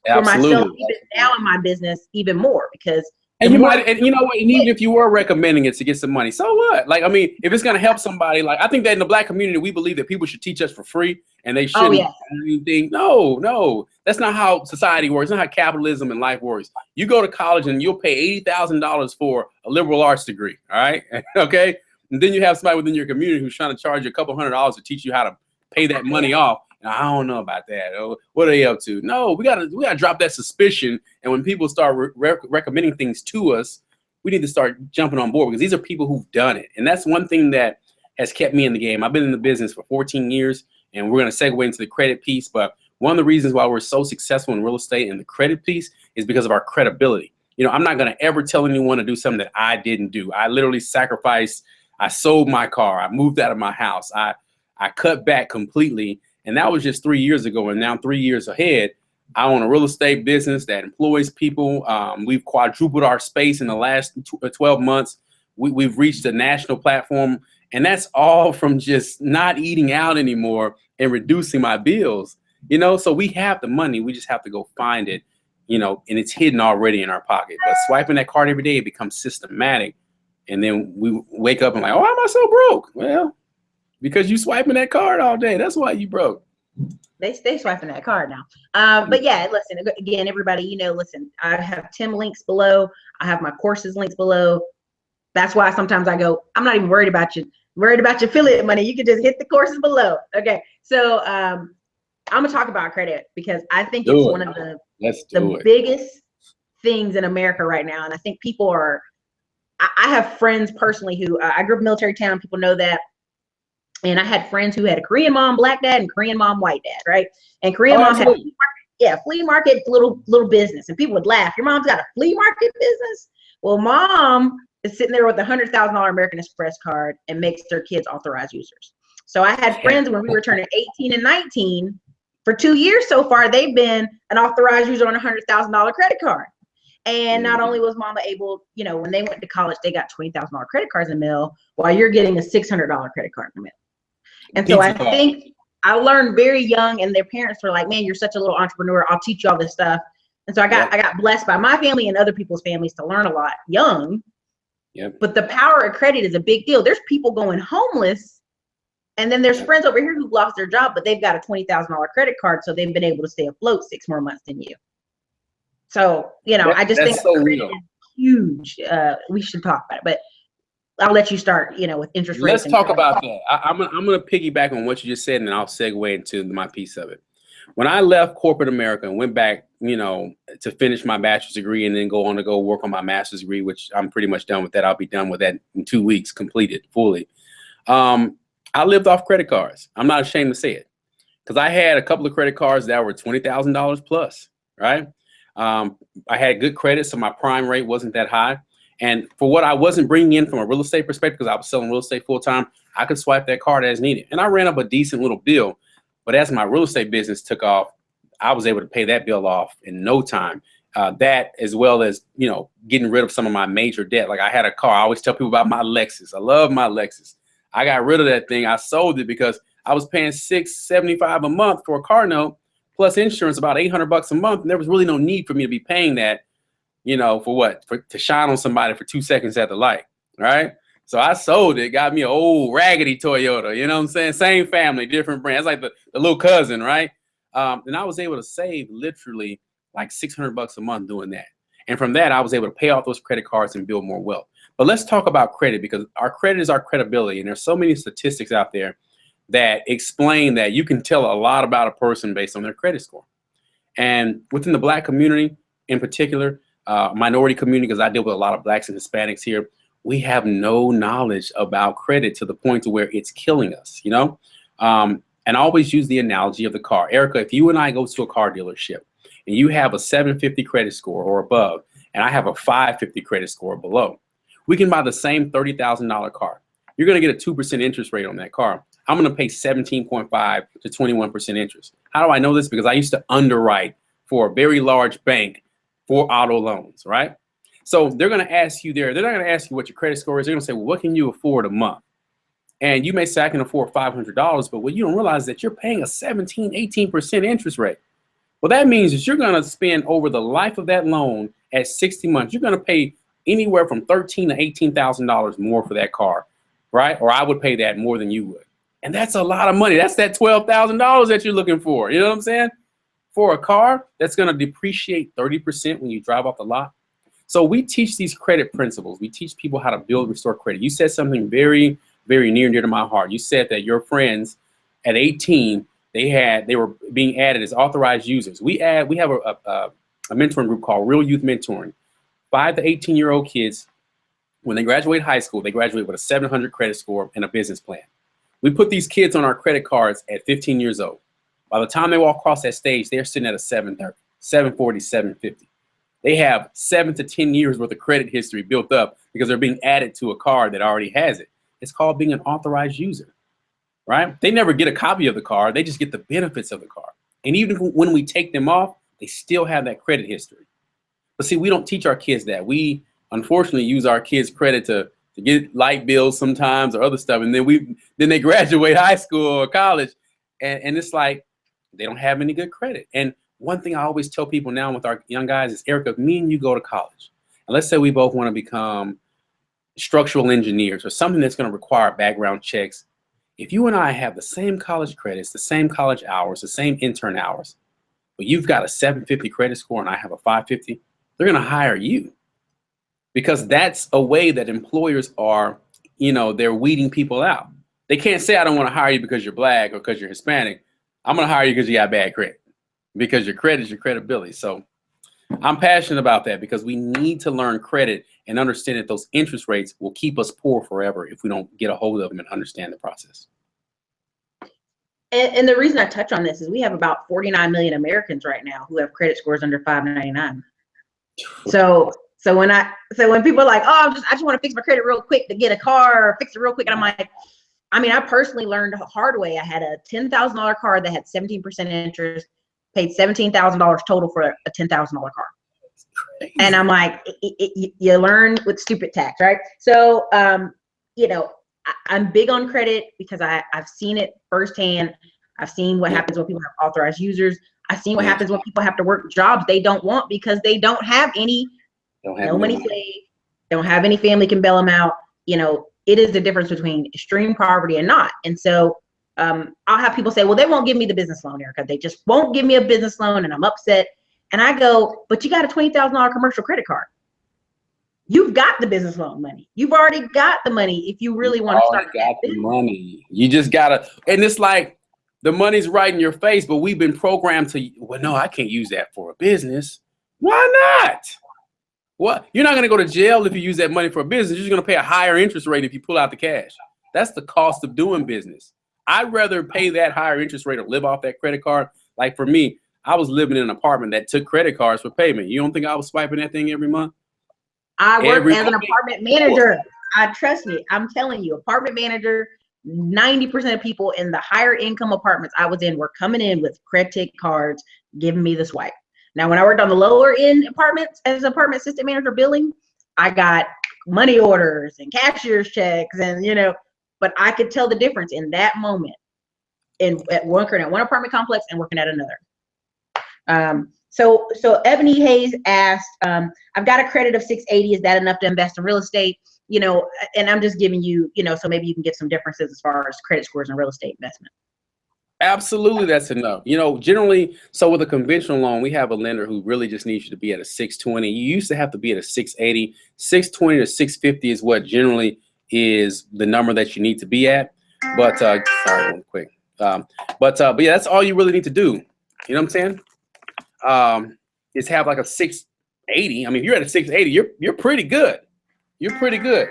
[SPEAKER 1] for myself, even now in my business, even more because.
[SPEAKER 2] And you might, and you know what, and even if you were recommending it to get some money, so what? Like, I mean, if it's going to help somebody, like, I think that in the Black community, we believe that people should teach us for free and they shouldn't do anything. No, that's not how society works. It's not how capitalism and life works. You go to college and you'll pay $80,000 for a liberal arts degree. All right. Okay. And then you have somebody within your community who's trying to charge you a couple $100 to teach you how to pay that money off. I don't know about that. What are they up to? No, we gotta drop that suspicion. And when people start recommending things to us, we need to start jumping on board because these are people who've done it. And that's one thing that has kept me in the game. I've been in the business for 14 years, and we're gonna segue into the credit piece. But one of the reasons why we're so successful in real estate and the credit piece is because of our credibility. I'm not gonna ever tell anyone to do something that I didn't do. I literally sacrificed. I sold my car. I moved out of my house. I cut back completely. And that was just 3 years ago. And now 3 years ahead, I own a real estate business that employs people. We've quadrupled our space in the last 12 months. We've reached a national platform. And that's all from just not eating out anymore and reducing my bills. So we have the money. We just have to go find it, and it's hidden already in our pocket. But swiping that card every day, it becomes systematic. And then we wake up and like, oh, why am I so broke? Well, because you swiping that card all day. That's why you broke.
[SPEAKER 1] They stay swiping that card now. But yeah, listen, again, everybody, listen, I have Tim links below. I have my courses links below. That's why sometimes I go, I'm not even worried about your affiliate money. You can just hit the courses below. Okay. So I'm going to talk about credit because I think it's one of the biggest things in America right now. And I think people I have friends personally who I grew up in a military town. People know that. And I had friends who had a Korean mom, black dad, and Korean mom, white dad, right? And Korean mom had flea market, little business. And people would laugh. Your mom's got a flea market business? Well, mom is sitting there with a $100,000 American Express card and makes their kids authorized users. So I had friends when we were turning 18 and 19. For 2 years so far, they've been an authorized user on a $100,000 credit card. And not only was mama able, when they went to college, they got $20,000 credit cards in the mail while you're getting a $600 credit card in the mail. And so I think I learned very young, and their parents were like, man, you're such a little entrepreneur. I'll teach you all this stuff. And so I got blessed by my family and other people's families to learn a lot young.
[SPEAKER 2] Yep.
[SPEAKER 1] But the power of credit is a big deal. There's people going homeless. And then there's friends over here who lost their job, but they've got a $20,000 credit card. So they've been able to stay afloat 6 more months than you. So, I just think
[SPEAKER 2] so
[SPEAKER 1] credit is huge. We should talk about it. But I'll let you start, with interest rates.
[SPEAKER 2] Let's talk about that. I'm gonna piggyback on what you just said, and then I'll segue into my piece of it. When I left corporate America and went back, you know, to finish my bachelor's degree and then go on to go work on my master's degree, which I'm pretty much done with that. I'll be done with that in 2 weeks, completed fully. I lived off credit cards. I'm not ashamed to say it, because I had a couple of credit cards that were $20,000 plus, right? I had good credit, so my prime rate wasn't that high. And for what I wasn't bringing in from a real estate perspective, because I was selling real estate full time, I could swipe that card as needed. And I ran up a decent little bill. But as my real estate business took off, I was able to pay that bill off in no time. That, as well as, you know, getting rid of some of my major debt. Like I had a car. I always tell people about my Lexus. I love my Lexus. I got rid of that thing. I sold it because I was paying $675 a month for a car note, plus insurance, about $800 a month. And there was really no need for me to be paying that, you know, for what? To shine on somebody for 2 seconds at the light, right? So I sold it, got me an old raggedy Toyota, you know what I'm saying? Same family, different brand. It's like the little cousin, right? And I was able to save literally like $600 a month doing that. And from that, I was able to pay off those credit cards and build more wealth. But let's talk about credit, because our credit is our credibility. And there's so many statistics out there that explain that you can tell a lot about a person based on their credit score. And within the Black community in particular, minority community, because I deal with a lot of Blacks and Hispanics here, we have no knowledge about credit to the point to where it's killing us, you know? And I always use the analogy of the car. Erica, if you and I go to a car dealership and you have a 750 credit score or above, and I have a 550 credit score below, we can buy the same $30,000 car. You're going to get a 2% interest rate on that car. I'm going to pay 17.5 to 21% interest. How do I know this? Because I used to underwrite for a very large bank for auto loans, right? So they're going to ask you they're not going to ask you what your credit score is. They're going to say, well, what can you afford a month? And you may say, I can afford $500, but what you don't realize is that you're paying a 17, 18% interest rate. Well, that means that you're going to spend over the life of that loan at 60 months, you're going to pay anywhere from $13,000 to $18,000 more for that car, right? Or I would pay that more than you would. And that's a lot of money. That's that $12,000 that you're looking for. You know what I'm saying? For a car that's going to depreciate 30% when you drive off the lot. So we teach these credit principles. We teach people how to build, restore credit. You said something very, very near and dear to my heart. You said that your friends at 18, they were being added as authorized users. We have a mentoring group called Real Youth Mentoring. 5 to 18-year-old kids, when they graduate high school, they graduate with a 700 credit score and a business plan. We put these kids on our credit cards at 15 years old. By the time they walk across that stage, they're sitting at a 730, 740, 750. They have 7 to 10 years worth of credit history built up because they're being added to a card that already has it. It's called being an authorized user, right? They never get a copy of the card. They just get the benefits of the card. And even when we take them off, they still have that credit history. But see, we don't teach our kids that. We unfortunately use our kids' credit to get light bills sometimes or other stuff. And then they graduate high school or college. And it's like they don't have any good credit. And one thing I always tell people now with our young guys is, Erica, if me and you go to college, and let's say we both want to become structural engineers or something that's going to require background checks. If you and I have the same college credits, the same college hours, the same intern hours, but you've got a 750 credit score and I have a 550, they're going to hire you, because that's a way that employers are, they're weeding people out. They can't say, I don't want to hire you because you're Black or because you're Hispanic. I'm going to hire you because you got bad credit, because your credit is your credibility. So I'm passionate about that, because we need to learn credit and understand that those interest rates will keep us poor forever if we don't get a hold of them and understand the process.
[SPEAKER 1] And the reason I touch on this is we have about 49 million Americans right now who have credit scores under 599. So when people are like, oh, I just want to fix my credit real quick to get a car or fix it real quick, and I'm like, I personally learned the hard way. I had a $10,000 car that had 17% interest, paid $17,000 total for a $10,000 car. And I'm like, you learn with stupid tax, right? So, I'm big on credit because I've seen it firsthand. I've seen what happens when people have authorized users. I've seen what happens when people have to work jobs they don't want because they don't have any, no money saved, don't have any family can bail them out. It is the difference between extreme poverty and not. And so I'll have people say, well, they won't give me the business loan, Erica. They just won't give me a business loan, and I'm upset. And I go, but you got a $20,000 commercial credit card. You've got the business loan money. You've already got the money if you really want to start.
[SPEAKER 2] Got the money. You just gotta, and it's like, The money's right in your face, but we've been programmed to, well, no, I can't use that for a business. Why not? What? You're not going to go to jail if you use that money for a business. You're just going to pay a higher interest rate if you pull out the cash. That's the cost of doing business. I'd rather pay that higher interest rate or live off that credit card. Like for me, I was living in an apartment that took credit cards for payment. You don't think I was swiping that thing every month?
[SPEAKER 1] I worked as an apartment manager. Trust me, I'm telling you, apartment manager, 90% of people in the higher income apartments I was in were coming in with credit cards, giving me the swipe. Now, when I worked on the lower end apartments as an apartment assistant manager billing, I got money orders and cashier's checks, and but I could tell the difference in that moment at working at one apartment complex and working at another. So Ebony Hayes asked, I've got a credit of 680. Is that enough to invest in real estate? And I'm just giving you, so maybe you can get some differences as far as credit scores and real estate investment.
[SPEAKER 2] Absolutely, that's enough. Generally, so with a conventional loan, we have a lender who really just needs you to be at a 620. You used to have to be at a 680. 620 to 650 is what generally is the number that you need to be at. But sorry, one quick. But yeah, that's all you really need to do. You know what I'm saying? Is have like a 680. I mean, if you're at a 680, you're pretty good. You're pretty good.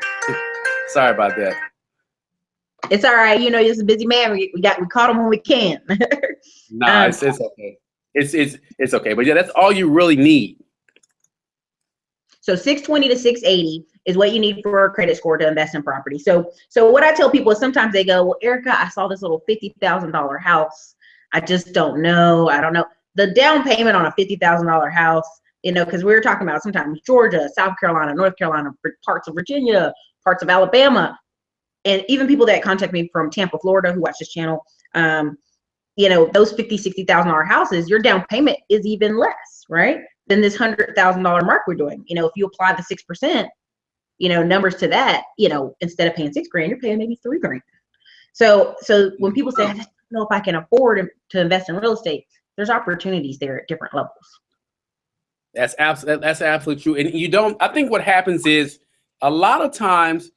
[SPEAKER 2] Sorry about that.
[SPEAKER 1] It's all right. You're a busy man. We caught him when we can.
[SPEAKER 2] No, it's okay. It's okay. But yeah, that's all you really need.
[SPEAKER 1] So 620 to 680 is what you need for a credit score to invest in property. So what I tell people is sometimes they go, well, Erica, I saw this little $50,000 house. I just don't know. I don't know. The down payment on a $50,000 house, because we were talking about sometimes Georgia, South Carolina, North Carolina, parts of Virginia, parts of Alabama, and even people that contact me from Tampa, Florida, who watch this channel, those $50,000, $60,000 houses, your down payment is even less, right, than this $100,000 mark we're doing. If you apply the 6%, numbers to that, instead of paying $6 grand, you're paying maybe $3 grand. So when people say, I just don't know if I can afford to invest in real estate, there's opportunities there at different levels.
[SPEAKER 2] That's absolutely true. And I think what happens is a lot of times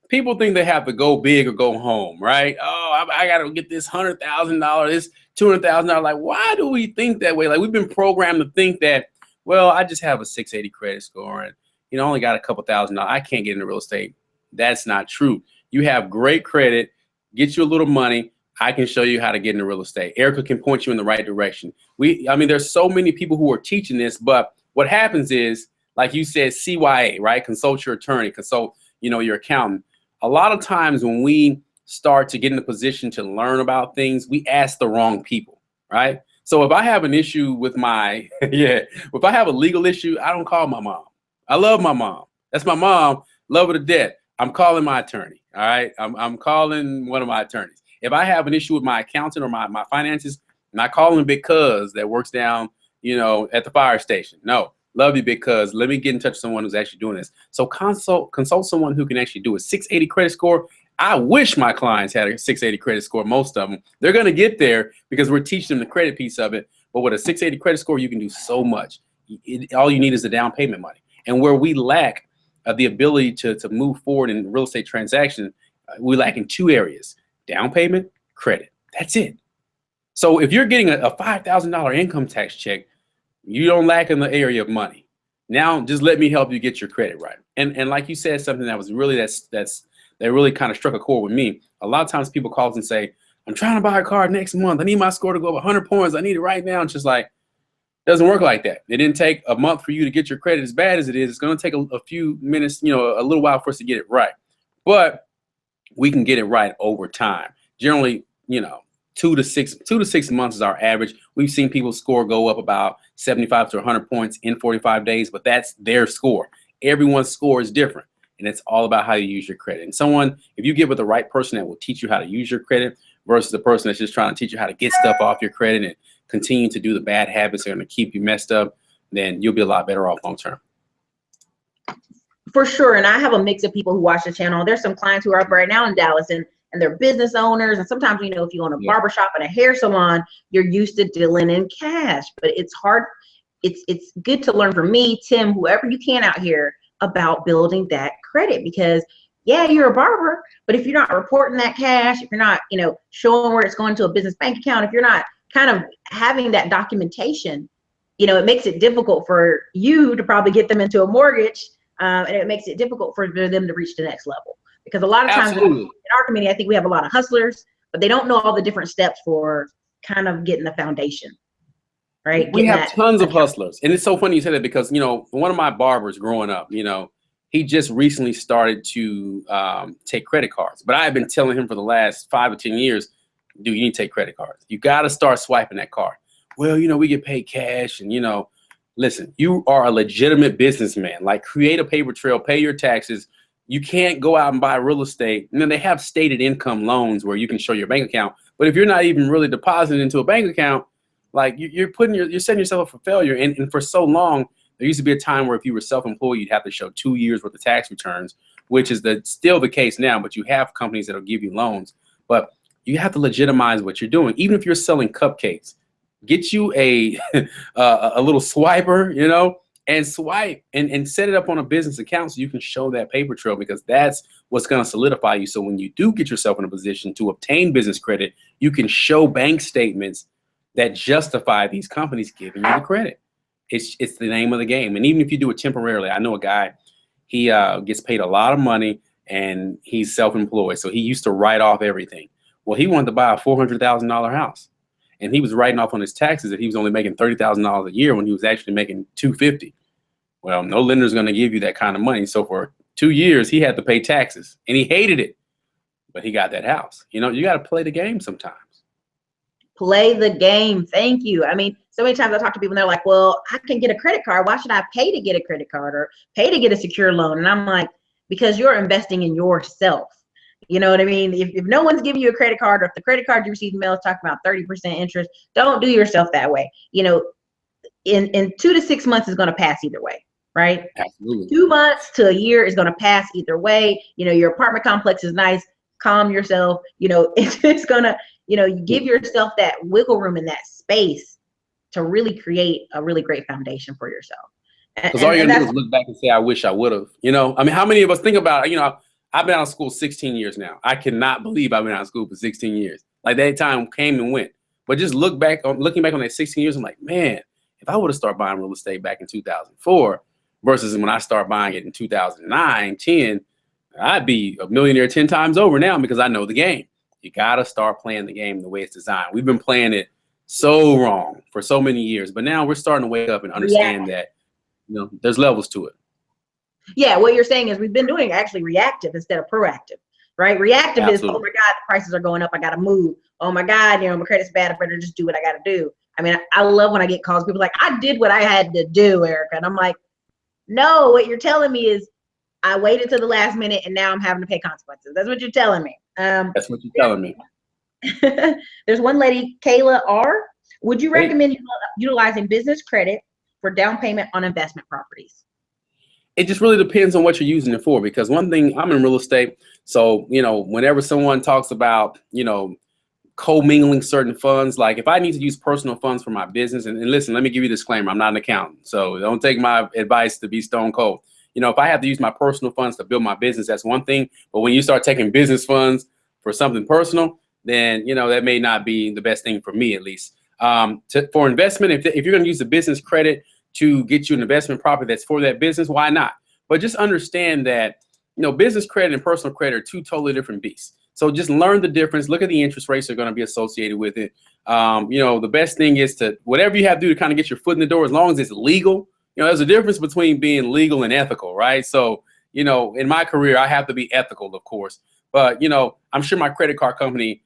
[SPEAKER 2] people think they have to go big or go home, right? Oh, I got to get this $100,000, this $200,000. Like, why do we think that way? Like, we've been programmed to think that, well, I just have a 680 credit score and only got a couple $1,000. I can't get into real estate. That's not true. You have great credit, get you a little money. I can show you how to get into real estate. Erica can point you in the right direction. There's so many people who are teaching this, but what happens is, like you said, CYA, right? Consult your attorney, consult, your accountant. A lot of times when we start to get in a position to learn about things, we ask the wrong people, right? So if I have an issue with if I have a legal issue, I don't call my mom. I love my mom. That's my mom. Love her to death. I'm calling my attorney. All right. I'm calling one of my attorneys. If I have an issue with my accountant or my finances, I'm not calling Big Cuz that works down, at the fire station. No, love you, Big Cuz. Let me get in touch with someone who's actually doing this. So consult someone who can actually do a 680 credit score. I wish my clients had a 680 credit score. Most of them, they're going to get there because we're teaching them the credit piece of it. But with a 680 credit score, you can do so much. All you need is the down payment money. And where we lack the ability to move forward in real estate transaction, we lack in two areas: down payment, credit. That's it. So if you're getting a $5,000 income tax check, you don't lack in the area of money. Now, just let me help you get your credit right. And like you said, something that was really that really kind of struck a chord with me. A lot of times people call us and say, I'm trying to buy a car next month. I need my score to go up 100 points. I need it right now. It's just like, it doesn't work like that. It didn't take a month for you to get your credit as bad as it is. It's going to take a few minutes, a little while for us to get it right. But we can get it right over time. Generally, 2 to 6 months is our average. We've seen people's score go up about 75 to 100 points in 45 days, but that's their score. Everyone's score is different, and it's all about how you use your credit. And if you get with the right person that will teach you how to use your credit versus the person that's just trying to teach you how to get stuff off your credit and continue to do the bad habits that are going to keep you messed up, then you'll be a lot better off long term.
[SPEAKER 1] For sure. And I have a mix of people who watch the channel. There's some clients who are up right now in Dallas and they're business owners. And sometimes, if you own a barbershop and a hair salon, you're used to dealing in cash, but it's hard. It's good to learn from me, Tim, whoever you can out here, about building that credit, because yeah, you're a barber, but if you're not reporting that cash, if you're not, showing where it's going to a business bank account, if you're not kind of having that documentation, it makes it difficult for you to probably get them into a mortgage, and it makes it difficult for them to reach the next level. Because a lot of times
[SPEAKER 2] Absolutely.
[SPEAKER 1] in our community, I think we have a lot of hustlers, but they don't know all the different steps for kind of getting the foundation, right?
[SPEAKER 2] We
[SPEAKER 1] Getting
[SPEAKER 2] have
[SPEAKER 1] that
[SPEAKER 2] tons of
[SPEAKER 1] account.
[SPEAKER 2] hustlers. And it's so funny you said that because, one of my barbers growing up, he just recently started to take credit cards. But I have been telling him for the last 5 or 10 years, dude, you need to take credit cards. You got to start swiping that card. Well, we get paid cash and, listen, you are a legitimate businessman. Like, create a paper trail, pay your taxes. You can't go out and buy real estate. And then they have stated income loans where you can show your bank account. But if you're not even really depositing into a bank account, like you're setting yourself up for failure. And for so long, there used to be a time where if you were self-employed, you'd have to show 2 years worth of tax returns, which is still the case now. But you have companies that'll give you loans, but you have to legitimize what you're doing. Even if you're selling cupcakes, get you a a little swiper, and swipe and set it up on a business account so you can show that paper trail, because that's what's going to solidify you. So when you do get yourself in a position to obtain business credit, you can show bank statements that justify these companies giving you the credit. It's the name of the game. And even if you do it temporarily, I know a guy, he gets paid a lot of money and he's self-employed. So he used to write off everything. Well, he wanted to buy a $400,000 house, and he was writing off on his taxes that he was only making $30,000 a year when he was actually making $250,000. Well, no lender's going to give you that kind of money. So for 2 years, he had to pay taxes, and he hated it, but he got that house. You got to play the game sometimes.
[SPEAKER 1] Play the game. Thank you. I mean, so many times I talk to people and they're like, well, I can get a credit card. Why should I pay to get a credit card or pay to get a secure loan? And I'm like, because you're investing in yourself. You know what I mean? If no one's giving you a credit card, or if the credit card you receive in mail is talking about 30% interest, don't do yourself that way. In 2 to 6 months is going to pass either way, right?
[SPEAKER 2] Absolutely.
[SPEAKER 1] 2 months to a year is going to pass either way. Your apartment complex is nice. Calm yourself. It's going to, you give yourself that wiggle room and that space to really create a really great foundation for yourself.
[SPEAKER 2] Because all you're going to do is look back and say, I wish I would have. I mean, how many of us think about it? I've been out of school 16 years now. I cannot believe I've been out of school for 16 years. Like, that time came and went. But just looking back on that 16 years, I'm like, man, if I would have started buying real estate back in 2004 versus when I started buying it in 2009, 10, I'd be a millionaire 10 times over now, because I know the game. You got to start playing the game the way it's designed. We've been playing it so wrong for so many years, but now we're starting to wake up and understand that, there's levels to it.
[SPEAKER 1] Yeah, what you're saying is we've been doing actually reactive instead of proactive, right? Reactive Absolutely. Is, oh my God, the prices are going up, I got to move. Oh my God, my credit's bad, I better just do what I got to do. I mean, I love when I get calls, people like, I did what I had to do, Erica. And I'm like, no, what you're telling me is I waited till the last minute and now I'm having to pay consequences. That's what you're telling me.
[SPEAKER 2] That's what you're telling me.
[SPEAKER 1] There's one lady, Kayla R. Would you recommend utilizing business credit for down payment on investment properties?
[SPEAKER 2] It just really depends on what you're using it for, because one thing, I'm in real estate. So, whenever someone talks about, co-mingling certain funds, like if I need to use personal funds for my business, and listen, let me give you a disclaimer, I'm not an accountant, so don't take my advice to be stone cold. If I have to use my personal funds to build my business, that's one thing. But when you start taking business funds for something personal, then, that may not be the best thing for me, at least. For investment, if you're going to use the business credit to get you an investment property that's for that business, why not? But just understand that, business credit and personal credit are two totally different beasts. So just learn the difference. Look at the interest rates that are going to be associated with it. The best thing is to, whatever you have to do to kind of get your foot in the door, as long as it's legal. There's a difference between being legal and ethical, right? So, in my career, I have to be ethical, of course. But, I'm sure my credit card company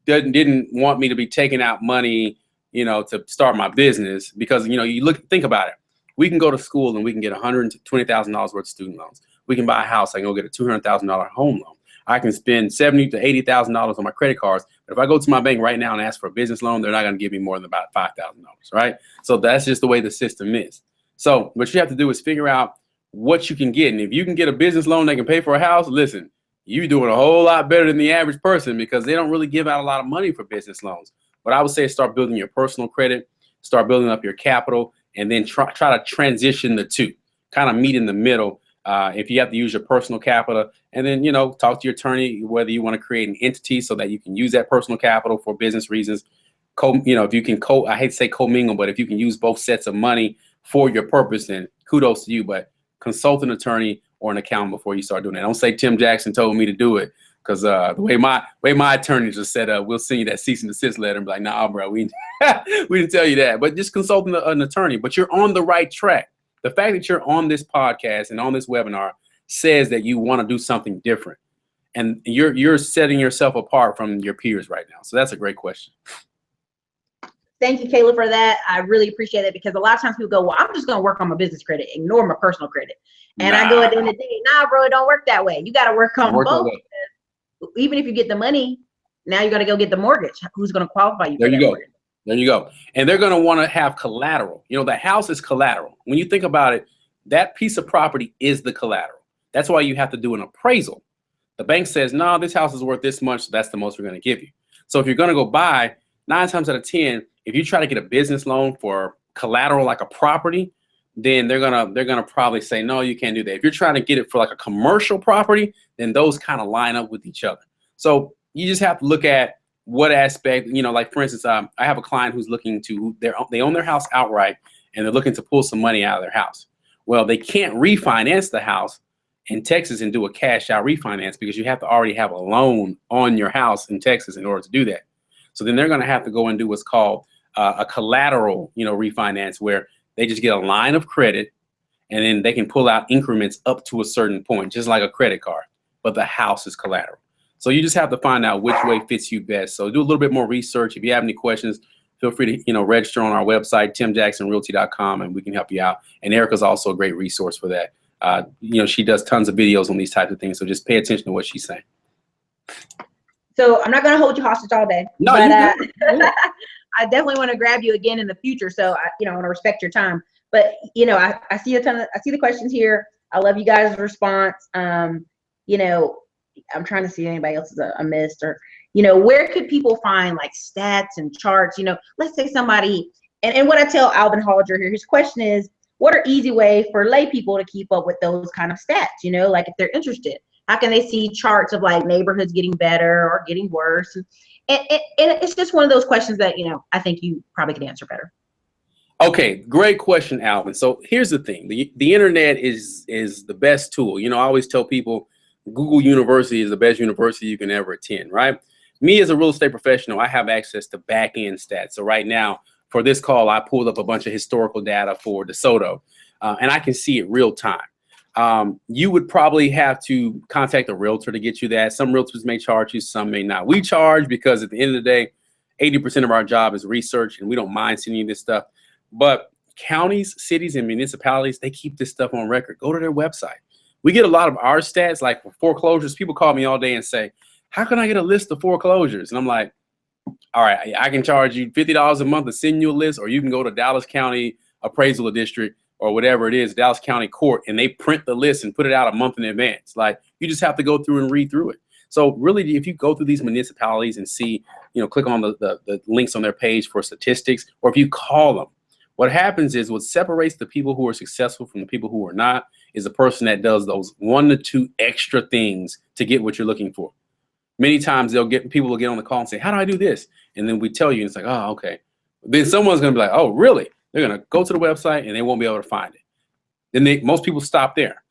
[SPEAKER 2] didn't want me to be taking out money, to start my business, because, think about it. We can go to school and we can get $120,000 worth of student loans. We can buy a house. I can go get a $200,000 home loan. I can spend $70,000 to $80,000 on my credit cards. But if I go to my bank right now and ask for a business loan, they're not going to give me more than about $5,000, right? So that's just the way the system is. So what you have to do is figure out what you can get. And if you can get a business loan that can pay for a house, listen, you're doing a whole lot better than the average person, because they don't really give out a lot of money for business loans. But I would say start building your personal credit, start building up your capital, and then try to transition the two, kind of meet in the middle. If you have to use your personal capital, and then, talk to your attorney whether you want to create an entity so that you can use that personal capital for business reasons. If you can I hate to say commingle, but if you can use both sets of money for your purpose, then kudos to you. But consult an attorney or an accountant before you start doing that. Don't say Tim Jackson told me to do it, because the way my attorney just said, we'll send you that cease and desist letter, and be like, nah, bro, we we didn't tell you that. But just consult an attorney. But you're on the right track. The fact that you're on this podcast and on this webinar says that you want to do something different, and you're setting yourself apart from your peers right now. So that's a great question.
[SPEAKER 1] Thank you, Kayla, for that. I really appreciate it, because a lot of times people go, well, I'm just going to work on my business credit, ignore my personal credit. And I go at the end of the day, nah, bro, it don't work that way. You got to work on both. Even if you get the money, now you got to go get the mortgage. Who's going to qualify you?
[SPEAKER 2] There you go. There you go. And they're going to want to have collateral. The house is collateral. When you think about it, that piece of property is the collateral. That's why you have to do an appraisal. The bank says, no, this house is worth this much. So that's the most we're going to give you. So if you're going to go buy, 9 times out of 10, if you try to get a business loan for collateral like a property, then they're gonna probably say, no, you can't do that. If you're trying to get it for like a commercial property, then those kind of line up with each other. So you just have to look at what aspect, like for instance, I have a client who's looking to, they own their house outright, and they're looking to pull some money out of their house. Well, they can't refinance the house in Texas and do a cash out refinance, because you have to already have a loan on your house in Texas in order to do that. So then they're going to have to go and do what's called a collateral, refinance, where they just get a line of credit, and then they can pull out increments up to a certain point, just like a credit card, but the house is collateral. So you just have to find out which way fits you best. So do a little bit more research. If you have any questions, feel free to, register on our website, timjacksonrealty.com, and we can help you out. And Erica's also a great resource for that. She does tons of videos on these types of things. So just pay attention to what she's saying.
[SPEAKER 1] So I'm not going to hold you hostage all day,
[SPEAKER 2] no,
[SPEAKER 1] but I definitely want to grab you again in the future. So I want to respect your time. But I see I see the questions here. I love you guys' response. I'm trying to see if anybody else is a missed, or where could people find like stats and charts? Let's say somebody, and what I tell Alvin Hollinger here, his question is, what are easy ways for lay people to keep up with those kind of stats? Like if they're interested. How can they see charts of like neighborhoods getting better or getting worse? And it's just one of those questions that, I think you probably could answer better.
[SPEAKER 2] Okay, great question, Alvin. So here's the thing. The internet is the best tool. I always tell people Google University is the best university you can ever attend, right? Me as a real estate professional, I have access to back-end stats. So right now, for this call, I pulled up a bunch of historical data for DeSoto, and I can see it real time. You would probably have to contact a realtor to get you that. Some realtors may charge you, some may not. We charge because at the end of the day, 80% of our job is research, and we don't mind sending you this stuff. But counties, cities, and municipalities, they keep this stuff on record. Go to their website. We get a lot of our stats, like for foreclosures. People call me all day and say, how can I get a list of foreclosures? And I'm like, all right, I can charge you $50 a month to send you a list, or you can go to Dallas County Appraisal District or whatever it is, Dallas County Court, and they print the list and put it out a month in advance. Like, you just have to go through and read through it. So really, if you go through these municipalities and see, click on the links on their page for statistics, or if you call them, what happens is what separates the people who are successful from the people who are not is the person that does those 1 to 2 extra things to get what you're looking for. Many times people will get on the call and say, how do I do this? And then we tell you, and it's like, oh, okay. Then someone's going to be like, oh, really? They're going to go to the website and they won't be able to find it. Then most people stop there.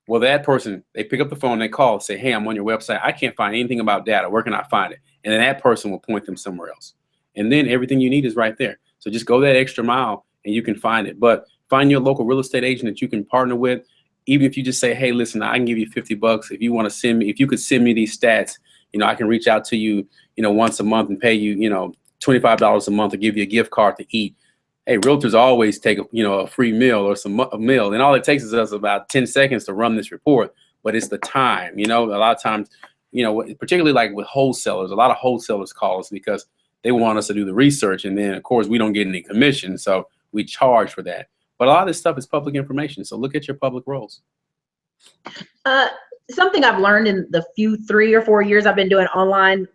[SPEAKER 2] Well, that person, they pick up the phone, they call and say, hey, I'm on your website. I can't find anything about data. Where can I find it? And then that person will point them somewhere else. And then everything you need is right there. So just go that extra mile and you can find it. But find your local real estate agent that you can partner with. Even if you just say, hey, listen, I can give you $50 if you want to send me, if you could send me these stats, I can reach out to you, once a month and pay you, $25 a month to give you a gift card to eat. Hey, realtors always take a free meal or a meal, and all it takes is us about 10 seconds to run this report. But it's the time, a lot of times, particularly like with wholesalers, a lot of wholesalers call us because they want us to do the research, and then of course we don't get any commission, so we charge for that. But a lot of this stuff is public information, so look at your public roles.
[SPEAKER 1] Something I've learned in the 3 or 4 years I've been doing online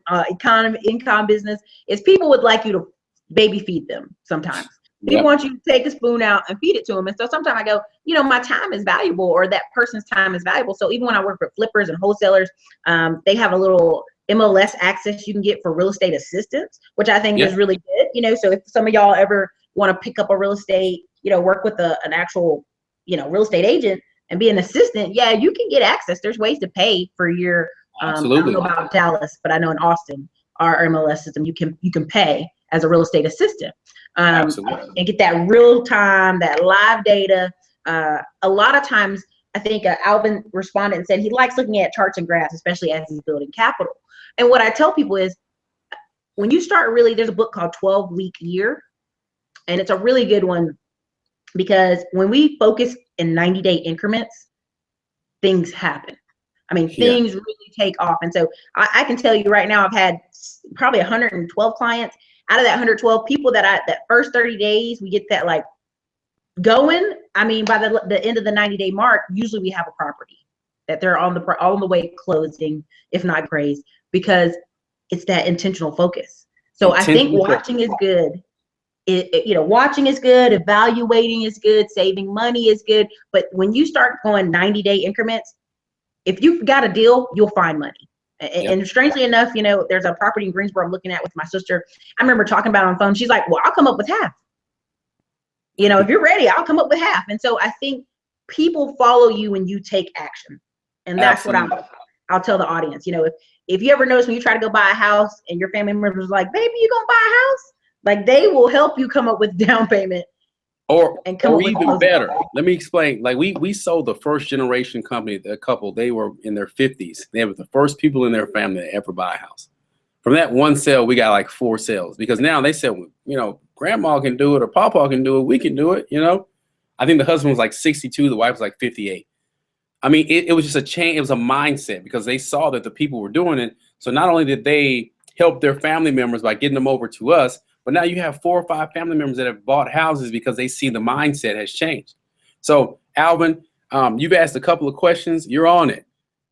[SPEAKER 1] income business is people would like you to baby feed them sometimes. People
[SPEAKER 2] Yep.
[SPEAKER 1] want you to take a spoon out and feed it to them. And so sometimes I go, my time is valuable, or that person's time is valuable. So even when I work with flippers and wholesalers, they have a little MLS access you can get for real estate assistance, which I think is really good. So if some of y'all ever want to pick up a real estate, work with an actual, real estate agent and be an assistant, yeah, you can get access. There's ways to pay for your, I don't know about Dallas, but I know in Austin, our MLS system, you can pay as a real estate assistant. And get that real time, that live data. A lot of times, I think Alvin responded and said he likes looking at charts and graphs, especially as he's building capital. And what I tell people is, when you start there's a book called 12-Week Year, and it's a really good one, because when we focus in 90-day increments, things happen. I mean, things really take off. And so I can tell you right now, I've had probably 112 clients. Out of that 112 people that first 30 days, we get that like going. I mean, by the end of the 90-day mark, usually we have a property that they're on the way closing, if not appraised, because it's that intentional focus. So I think watching is good. Watching is good, evaluating is good, saving money is good. But when you start going 90-day increments, if you've got a deal, you'll find money. And strangely enough, there's a property in Greensboro I'm looking at with my sister. I remember talking about it on the phone. She's like, well, I'll come up with half. If you're ready, I'll come up with half. And so I think people follow you when you take action. And that's what I'll tell the audience. If you ever notice when you try to go buy a house and your family members are like, baby, you gonna buy a house? Like, they will help you come up with down payment. Or
[SPEAKER 2] even better, let me explain. Like we sold the first generation company, the couple, they were in their 50s. They were the first people in their family to ever buy a house. From that one sale, we got like 4 sales, because now they said, grandma can do it or papa can do it. We can do it. I think the husband was like 62. The wife was like 58. I mean, it was just a change. It was a mindset, because they saw that the people were doing it. So not only did they help their family members by getting them over to us, but now you have 4 or 5 family members that have bought houses because they see the mindset has changed. So Alvin, you've asked a couple of questions. You're on it.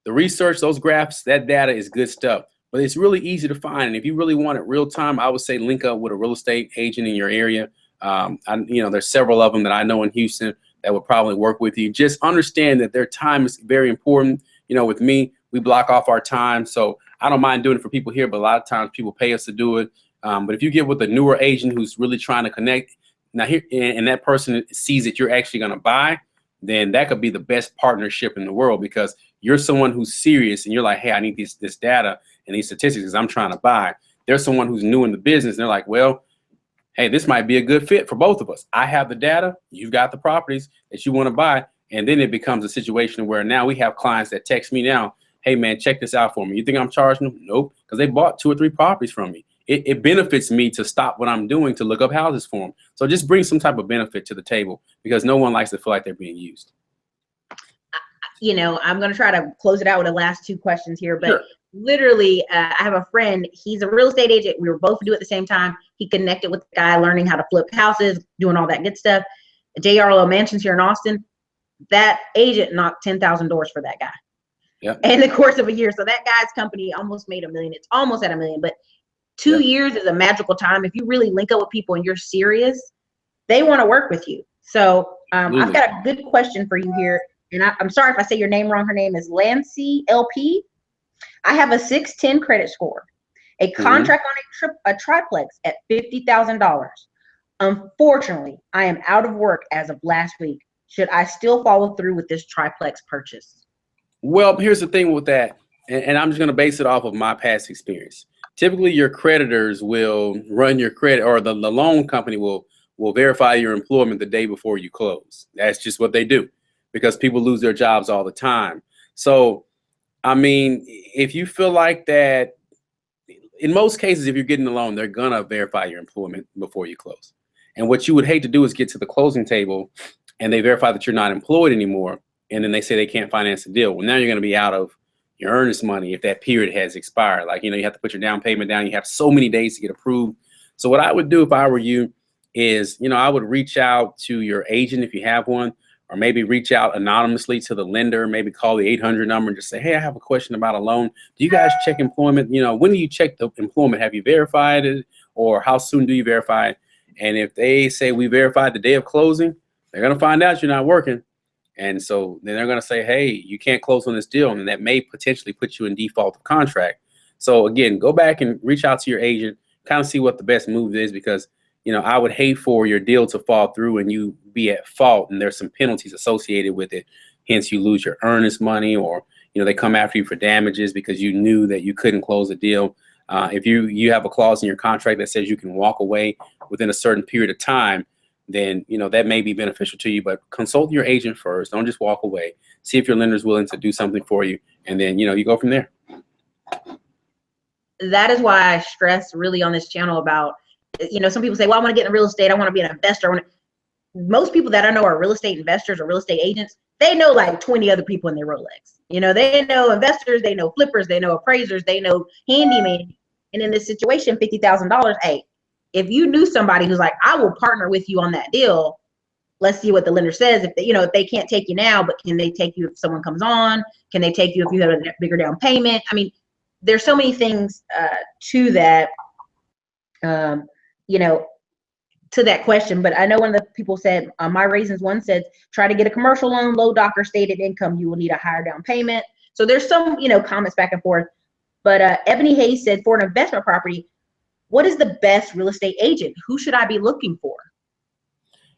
[SPEAKER 2] The research, those graphs, that data is good stuff, but it's really easy to find. And if you really want it real time, I would say link up with a real estate agent in your area. There's several of them that I know in Houston that would probably work with you. Just understand that their time is very important. With me, we block off our time. So I don't mind doing it for people here, but a lot of times people pay us to do it. But if you get with a newer agent who's really trying to connect now here, and that person sees that you're actually going to buy, then that could be the best partnership in the world, because you're someone who's serious and you're like, hey, I need this data and these statistics because I'm trying to buy. There's someone who's new in the business and they're like, well, hey, this might be a good fit for both of us. I have the data, you've got the properties that you want to buy. And then it becomes a situation where now we have clients that text me now, hey man, check this out for me. You think I'm charging them? Nope, because they bought 2 or 3 properties from me. It benefits me to stop what I'm doing to look up houses for them. So just bring some type of benefit to the table, because no one likes to feel like they're being used.
[SPEAKER 1] I'm going to try to close it out with the last 2 questions here, but
[SPEAKER 2] sure.
[SPEAKER 1] Literally, I have a friend, he's a real estate agent. We were both do it at the same time. He connected with the guy learning how to flip houses, doing all that good stuff. JRLO Mansions here in Austin, that agent knocked 10,000 doors for that guy in the course of a year. So that guy's company almost made $1 million. It's almost at $1 million, but 2 years is a magical time. If you really link up with people and you're serious, they want to work with you. So I've got a good question for you here. And I'm sorry if I say your name wrong. Her name is Lancy LP. I have a 610 credit score, a contract on a triplex at $50,000. Unfortunately, I am out of work as of last week. Should I still follow through with this triplex purchase?
[SPEAKER 2] Well, here's the thing with that, and I'm just going to base it off of my past experience. Typically, your creditors will run your credit, or the loan company will verify your employment the day before you close. That's just what they do, because people lose their jobs all the time. So, I mean, if you feel like that, in most cases, if you're getting a loan, they're going to verify your employment before you close. And what you would hate to do is get to the closing table and they verify that you're not employed anymore. And then they say they can't finance the deal. Well, now you're going to be out of your earnest money if that period has expired. Like, you have to put your down payment down. You have so many days to get approved. So what I would do if I were you is, I would reach out to your agent if you have one, or maybe reach out anonymously to the lender, maybe call the 800 number and just say, hey, I have a question about a loan. Do you guys check employment? When do you check the employment? Have you verified it? Or how soon do you verify it? And if they say we verified the day of closing, they're going to find out you're not working. And so then they're going to say, hey, you can't close on this deal. And that may potentially put you in default of contract. So again, go back and reach out to your agent, kind of see what the best move is, because, you know, I would hate for your deal to fall through and you be at fault and there's some penalties associated with it. Hence, you lose your earnest money, or, you know, they come after you for damages because you knew that you couldn't close the deal. If you have a clause in your contract that says you can walk away within a certain period of time, then, you know, that may be beneficial to you. But consult your agent first. Don't just walk away. See if your lender is willing to do something for you. And then, you know, you go from there.
[SPEAKER 1] That is why I stress really on this channel about, you know, some people say, well, I want to get in real estate. I want to be an investor. Most people that I know are real estate investors or real estate agents. They know like 20 other people in their Rolex. You know, they know investors, they know flippers, they know appraisers, they know handyman. And in this situation, $50,000, hey, if you knew somebody who's like, I will partner with you on that deal, let's see what the lender says. If they, you know, if they can't take you now, but can they take you if someone comes on? Can they take you if you have a bigger down payment? I mean, there's so many things to that, you know, to that question. But I know one of the people said, my reasons, one said, try to get a commercial loan, low doc or stated income, you will need a higher down payment. So there's some, you know, comments back and forth. But Ebony Hayes said, for an investment property, what is the best real estate agent? Who should I be looking for?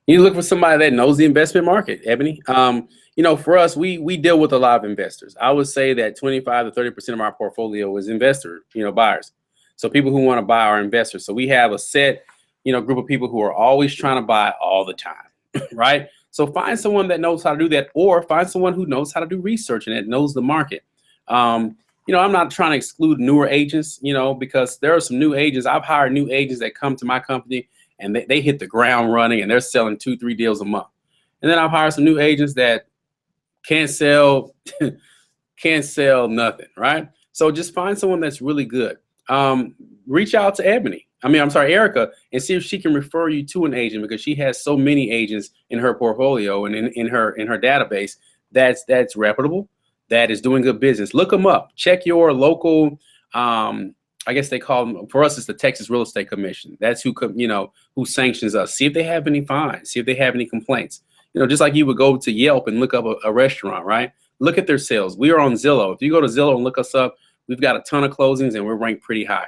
[SPEAKER 2] You look for somebody that knows the investment market, Ebony. You know, for us, we deal with a lot of investors. I would say that 25 to 30% of our portfolio is investor, you know, buyers. So people who want to buy are investors. So we have a set, you know, group of people who are always trying to buy all the time, right? So find someone that knows how to do that, or find someone who knows how to do research and that knows the market. You know, I'm not trying to exclude newer agents, you know, because there are some new agents. I've hired new agents that come to my company and they hit the ground running and they're selling 2-3 deals a month. And then I've hired some new agents that can't sell nothing, right? So just find someone that's really good. Reach out to Erica, and see if she can refer you to an agent, because she has so many agents in her portfolio and in her database that's reputable, that is doing good business. Look them up. Check your local, I guess they call them, for us, it's the Texas Real Estate Commission. That's who sanctions us. See if they have any fines. See if they have any complaints. You know, just like you would go to Yelp and look up a restaurant, right? Look at their sales. We are on Zillow. If you go to Zillow and look us up, we've got a ton of closings and we're ranked pretty high.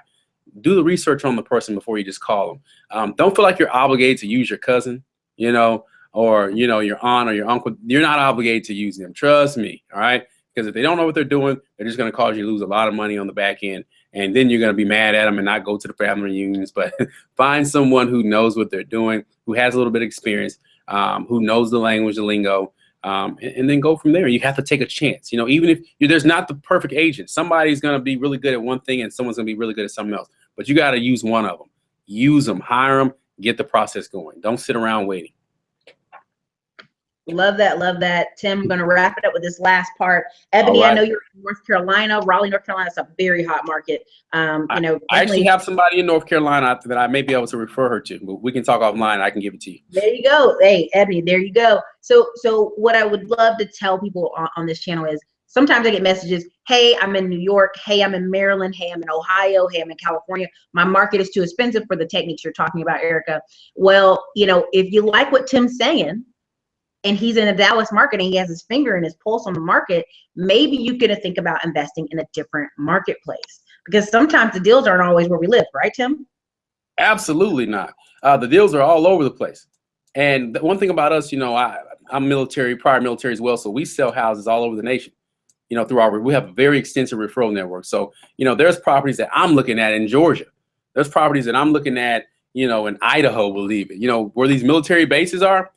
[SPEAKER 2] Do the research on the person before you just call them. Don't feel like you're obligated to use your cousin, you know, or, you know, your aunt or your uncle. You're not obligated to use them. Trust me. All right. Because if they don't know what they're doing, they're just going to cause you to lose a lot of money on the back end. And then you're going to be mad at them and not go to the family reunions. But find someone who knows what they're doing, who has a little bit of experience, who knows the language, the lingo, and then go from there. You have to take a chance. You know, even if there's not the perfect agent, somebody's going to be really good at one thing and someone's going to be really good at something else. But you got to use one of them. Use them, hire them, get the process going. Don't sit around waiting.
[SPEAKER 1] Love that. Love that. Tim, I'm going to wrap it up with this last part. Ebony, right. I know you're in North Carolina. Raleigh, North Carolina is a very hot market. You know,
[SPEAKER 2] I actually have somebody in North Carolina that I may be able to refer her to, but we can talk offline. I can give it to you.
[SPEAKER 1] There you go. Hey, Ebony, there you go. So what I would love to tell people on this channel is, sometimes I get messages, hey, I'm in New York. Hey, I'm in Maryland. Hey, I'm in Ohio. Hey, I'm in California. My market is too expensive for the techniques you're talking about, Erica. Well, you know, if you like what Tim's saying, and he's in the Dallas market and he has his finger and his pulse on the market, maybe you get to think about investing in a different marketplace, because sometimes the deals aren't always where we live, right, Tim?
[SPEAKER 2] Absolutely not. The deals are all over the place. And the one thing about us, you know, I'm military, prior military as well, so we sell houses all over the nation. You know, we have a very extensive referral network. So, you know, there's properties that I'm looking at in Georgia. There's properties that I'm looking at, you know, in Idaho, believe it. You know, where these military bases are,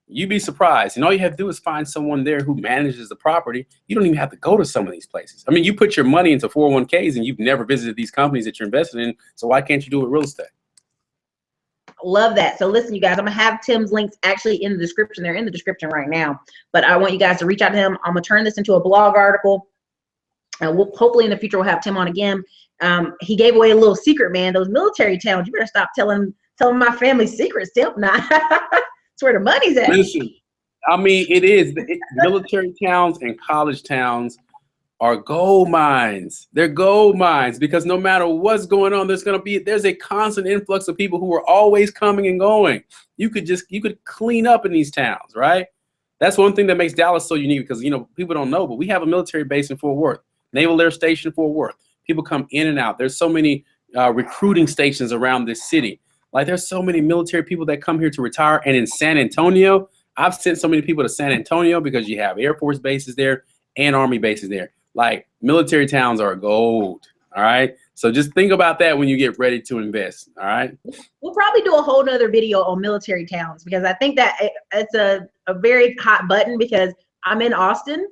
[SPEAKER 2] you'd be surprised. And all you have to do is find someone there who manages the property. You don't even have to go to some of these places. I mean, you put your money into 401ks and you've never visited these companies that you're invested in. So why can't you do it with real estate?
[SPEAKER 1] Love that. So listen, you guys, I'm going to have Tim's links actually in the description. They're in the description right now. But I want you guys to reach out to him. I'm going to turn this into a blog article. We'll hopefully in the future we'll have Tim on again. He gave away a little secret, man. Those military towns, you better stop telling my family secrets, Tim. Nah. That's where the money's at.
[SPEAKER 2] Listen, I mean, it is. Military towns and college towns are gold mines. They're gold mines because no matter what's going on, there's a constant influx of people who are always coming and going. You could clean up in these towns, right? That's one thing that makes Dallas so unique because, people don't know, but we have a military base in Fort Worth, Naval Air Station, Fort Worth. People come in and out. There's so many recruiting stations around this city. Like there's so many military people that come here to retire. And in San Antonio, I've sent so many people to San Antonio because you have Air Force bases there and Army bases there. Like military towns are gold. All right. So just think about that when you get ready to invest. All right.
[SPEAKER 1] We'll probably do a whole nother video on military towns because I think that it's a very hot button because I'm in Austin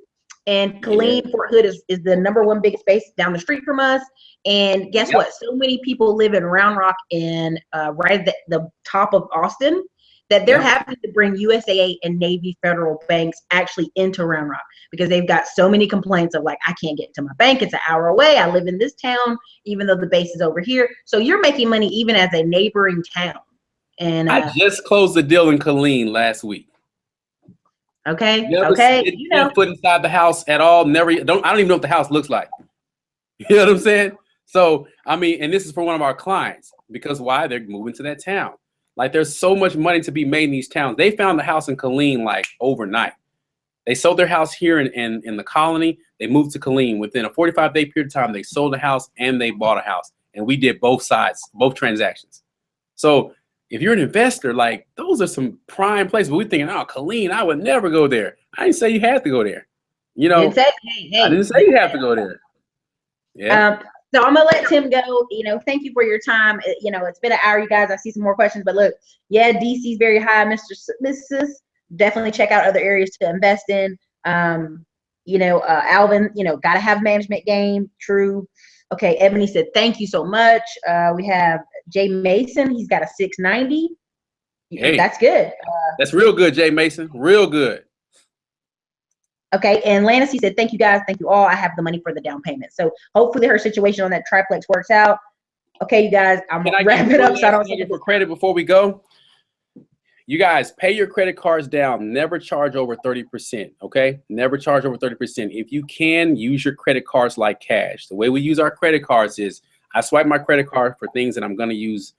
[SPEAKER 1] and Killeen, Fort Hood is the #1 biggest base down the street from us. And guess what? So many people live in Round Rock and right at the top of Austin that they're having to bring USAA and Navy federal banks actually into Round Rock because they've got so many complaints of like, I can't get to my bank. It's an hour away. I live in this town, even though the base is over here. So you're making money even as a neighboring town. And
[SPEAKER 2] I just closed the deal in Killeen last week.
[SPEAKER 1] Okay.
[SPEAKER 2] Never put inside the house at all. I don't even know what the house looks like. You know what I'm saying? So, and this is for one of our clients because why? They're moving to that town. Like there's so much money to be made in these towns. They found the house in Killeen like overnight. They sold their house here in the colony. They moved to Killeen. Within a 45-day period of time, they sold a house and they bought a house. And we did both sides, both transactions. So if you're an investor, like those are some prime places. But we're thinking, oh, Killeen, I would never go there. I didn't say you had to go there. I didn't say you have to go there. Yeah.
[SPEAKER 1] So I'm gonna let Tim go. Thank you for your time. It's been an hour, you guys. I see some more questions, but look, DC's very high, Mrs. Definitely check out other areas to invest in. Alvin, gotta have management game. True. Okay, Ebony said thank you so much. We have Jay Mason. He's got a 690.
[SPEAKER 2] Hey,
[SPEAKER 1] that's good.
[SPEAKER 2] That's real good, Jay Mason. Real good.
[SPEAKER 1] Okay, and Lannis, he said, thank you guys, thank you all. I have the money for the down payment. So hopefully her situation on that triplex works out. Okay, you guys, I'm gonna wrap it up. So I don't
[SPEAKER 2] need for credit before we go. You guys pay your credit cards down. Never charge over 30%. Okay, never charge over 30%. If you can, use your credit cards like cash. The way we use our credit cards is I swipe my credit card for things that I'm gonna use.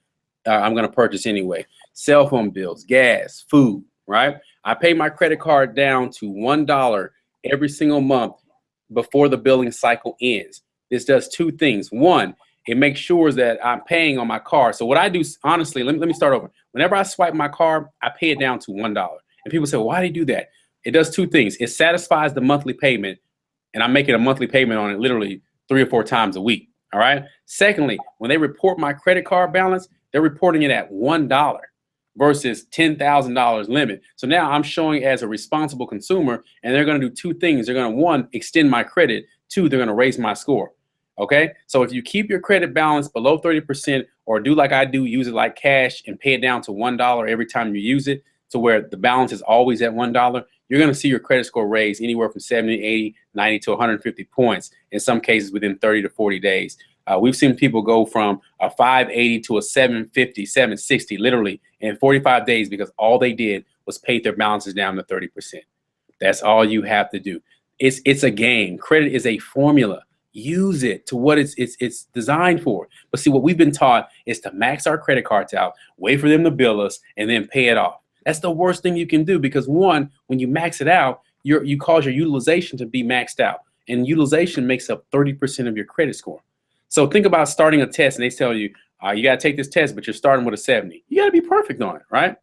[SPEAKER 2] I'm gonna purchase anyway. Cell phone bills, gas, food. Right. I pay my credit card down to $1 every single month before the billing cycle ends. This does two things. One, it makes sure that I'm paying on my card. So what I do, honestly, let me start over. Whenever I swipe my card, I pay it down to $1. And people say, well, why do you do that? It does two things. It satisfies the monthly payment, and I'm making a monthly payment on it literally 3 or 4 times a week. All right. Secondly, when they report my credit card balance, they're reporting it at $1 versus $10,000 limit. So now I'm showing as a responsible consumer, and they're going to do two things. They're going to, one, extend my credit. Two, they're going to raise my score. Okay. So if you keep your credit balance below 30% or do like I do, use it like cash and pay it down to $1 every time you use it to where the balance is always at $1, you're going to see your credit score raise anywhere from 70, 80, 90 to 150 points. In some cases within 30 to 40 days. We've seen people go from a 580 to a 750, 760, literally in 45 days because all they did was pay their balances down to 30%. That's all you have to do. It's a game. Credit is a formula. Use it to what it's designed for. But see, what we've been taught is to max our credit cards out, wait for them to bill us, and then pay it off. That's the worst thing you can do because one, when you max it out, you cause your utilization to be maxed out, and utilization makes up 30% of your credit score. So think about starting a test and they tell you, you got to take this test, but you're starting with a 70. You got to be perfect on it, right?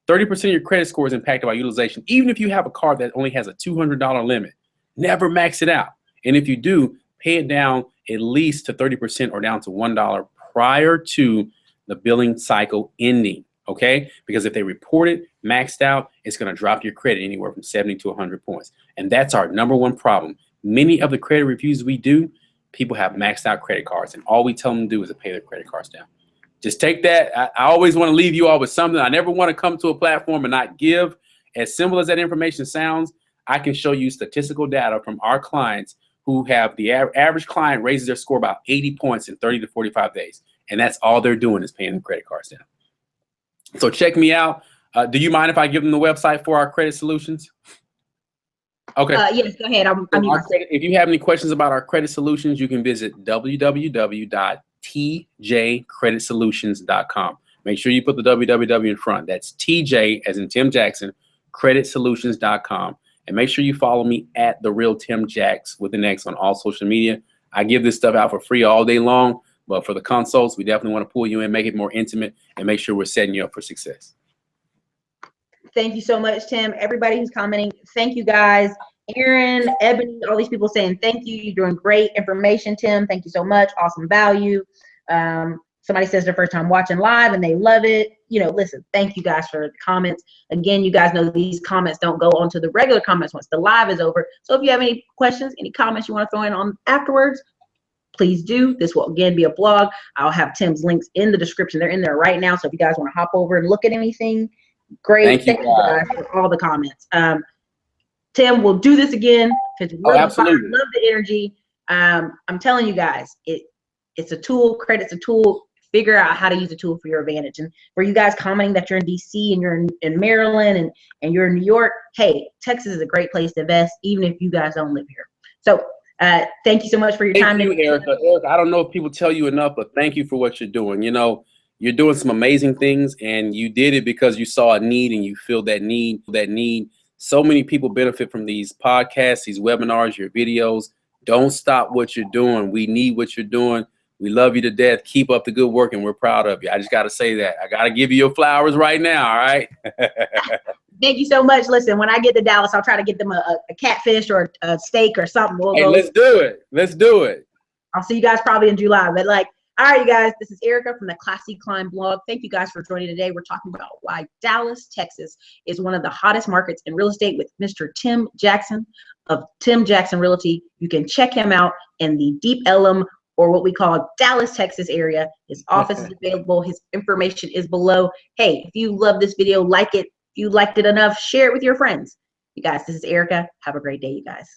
[SPEAKER 2] 30% of your credit score is impacted by utilization. Even if you have a card that only has a $200 limit, never max it out. And if you do, pay it down at least to 30% or down to $1 prior to the billing cycle ending, okay? Because if they report it maxed out, it's going to drop your credit anywhere from 70 to 100 points. And that's our #1 problem. Many of the credit reviews we do, people have maxed out credit cards, and all we tell them to do is to pay their credit cards down. Just take that. I always want to leave you all with something. I never want to come to a platform and not give. As simple as that information sounds, I can show you statistical data from our clients who have the average client raises their score about 80 points in 30 to 45 days. And that's all they're doing is paying the credit cards down. So check me out. Do you mind if I give them the website for our credit solutions? Okay.
[SPEAKER 1] Yes, go ahead.
[SPEAKER 2] If you have any questions about our credit solutions, you can visit www.tjcreditsolutions.com. Make sure you put the www in front. That's TJ as in Tim Jackson, creditsolutions.com. And make sure you follow me at The Real Tim Jacks with an X on all social media. I give this stuff out for free all day long, but for the consults, we definitely want to pull you in, make it more intimate, and make sure we're setting you up for success.
[SPEAKER 1] Thank you so much, Tim. Everybody who's commenting, thank you guys. Aaron, Ebony, all these people saying thank you. You're doing great information, Tim. Thank you so much. Awesome value. Somebody says their first time watching live and they love it. You know, listen, thank you guys for the comments. Again, you guys know these comments don't go onto the regular comments once the live is over. So if you have any questions, any comments you want to throw in on afterwards, please do. This will again be a blog. I'll have Tim's links in the description. They're in there right now. So if you guys want to hop over and look at anything, great. Thank you guys for all the comments. Tim, we'll do this again because we love the energy. I'm telling you guys, it's a tool. Credit's a tool. Figure out how to use the tool for your advantage. And for you guys commenting that you're in DC and you're in Maryland and you're in New York, hey, Texas is a great place to invest, even if you guys don't live here. So thank you so much for your time.
[SPEAKER 2] Thank you, Erica. Erica, I don't know if people tell you enough, but thank you for what you're doing. You know, you're doing some amazing things, and you did it because you saw a need and you feel that need. So many people benefit from these podcasts, these webinars, your videos. Don't stop what you're doing. We need what you're doing. We love you to death. Keep up the good work, and we're proud of you. I just got to say that. I got to give you your flowers right now, all right?
[SPEAKER 1] Thank you so much. Listen, when I get to Dallas, I'll try to get them a catfish or a steak or something.
[SPEAKER 2] Let's do it. Let's do it.
[SPEAKER 1] I'll see you guys probably in July. But all right, you guys, this is Erica from the Classy Climb blog. Thank you guys for joining today. We're talking about why Dallas, Texas is one of the hottest markets in real estate with Mr. Tim Jackson of Tim Jackson Realty. You can check him out in the Deep Ellum, or what we call Dallas, Texas area. His office is available. His information is below. Hey, if you love this video, like it. If you liked it enough, share it with your friends. You guys, this is Erica. Have a great day, you guys.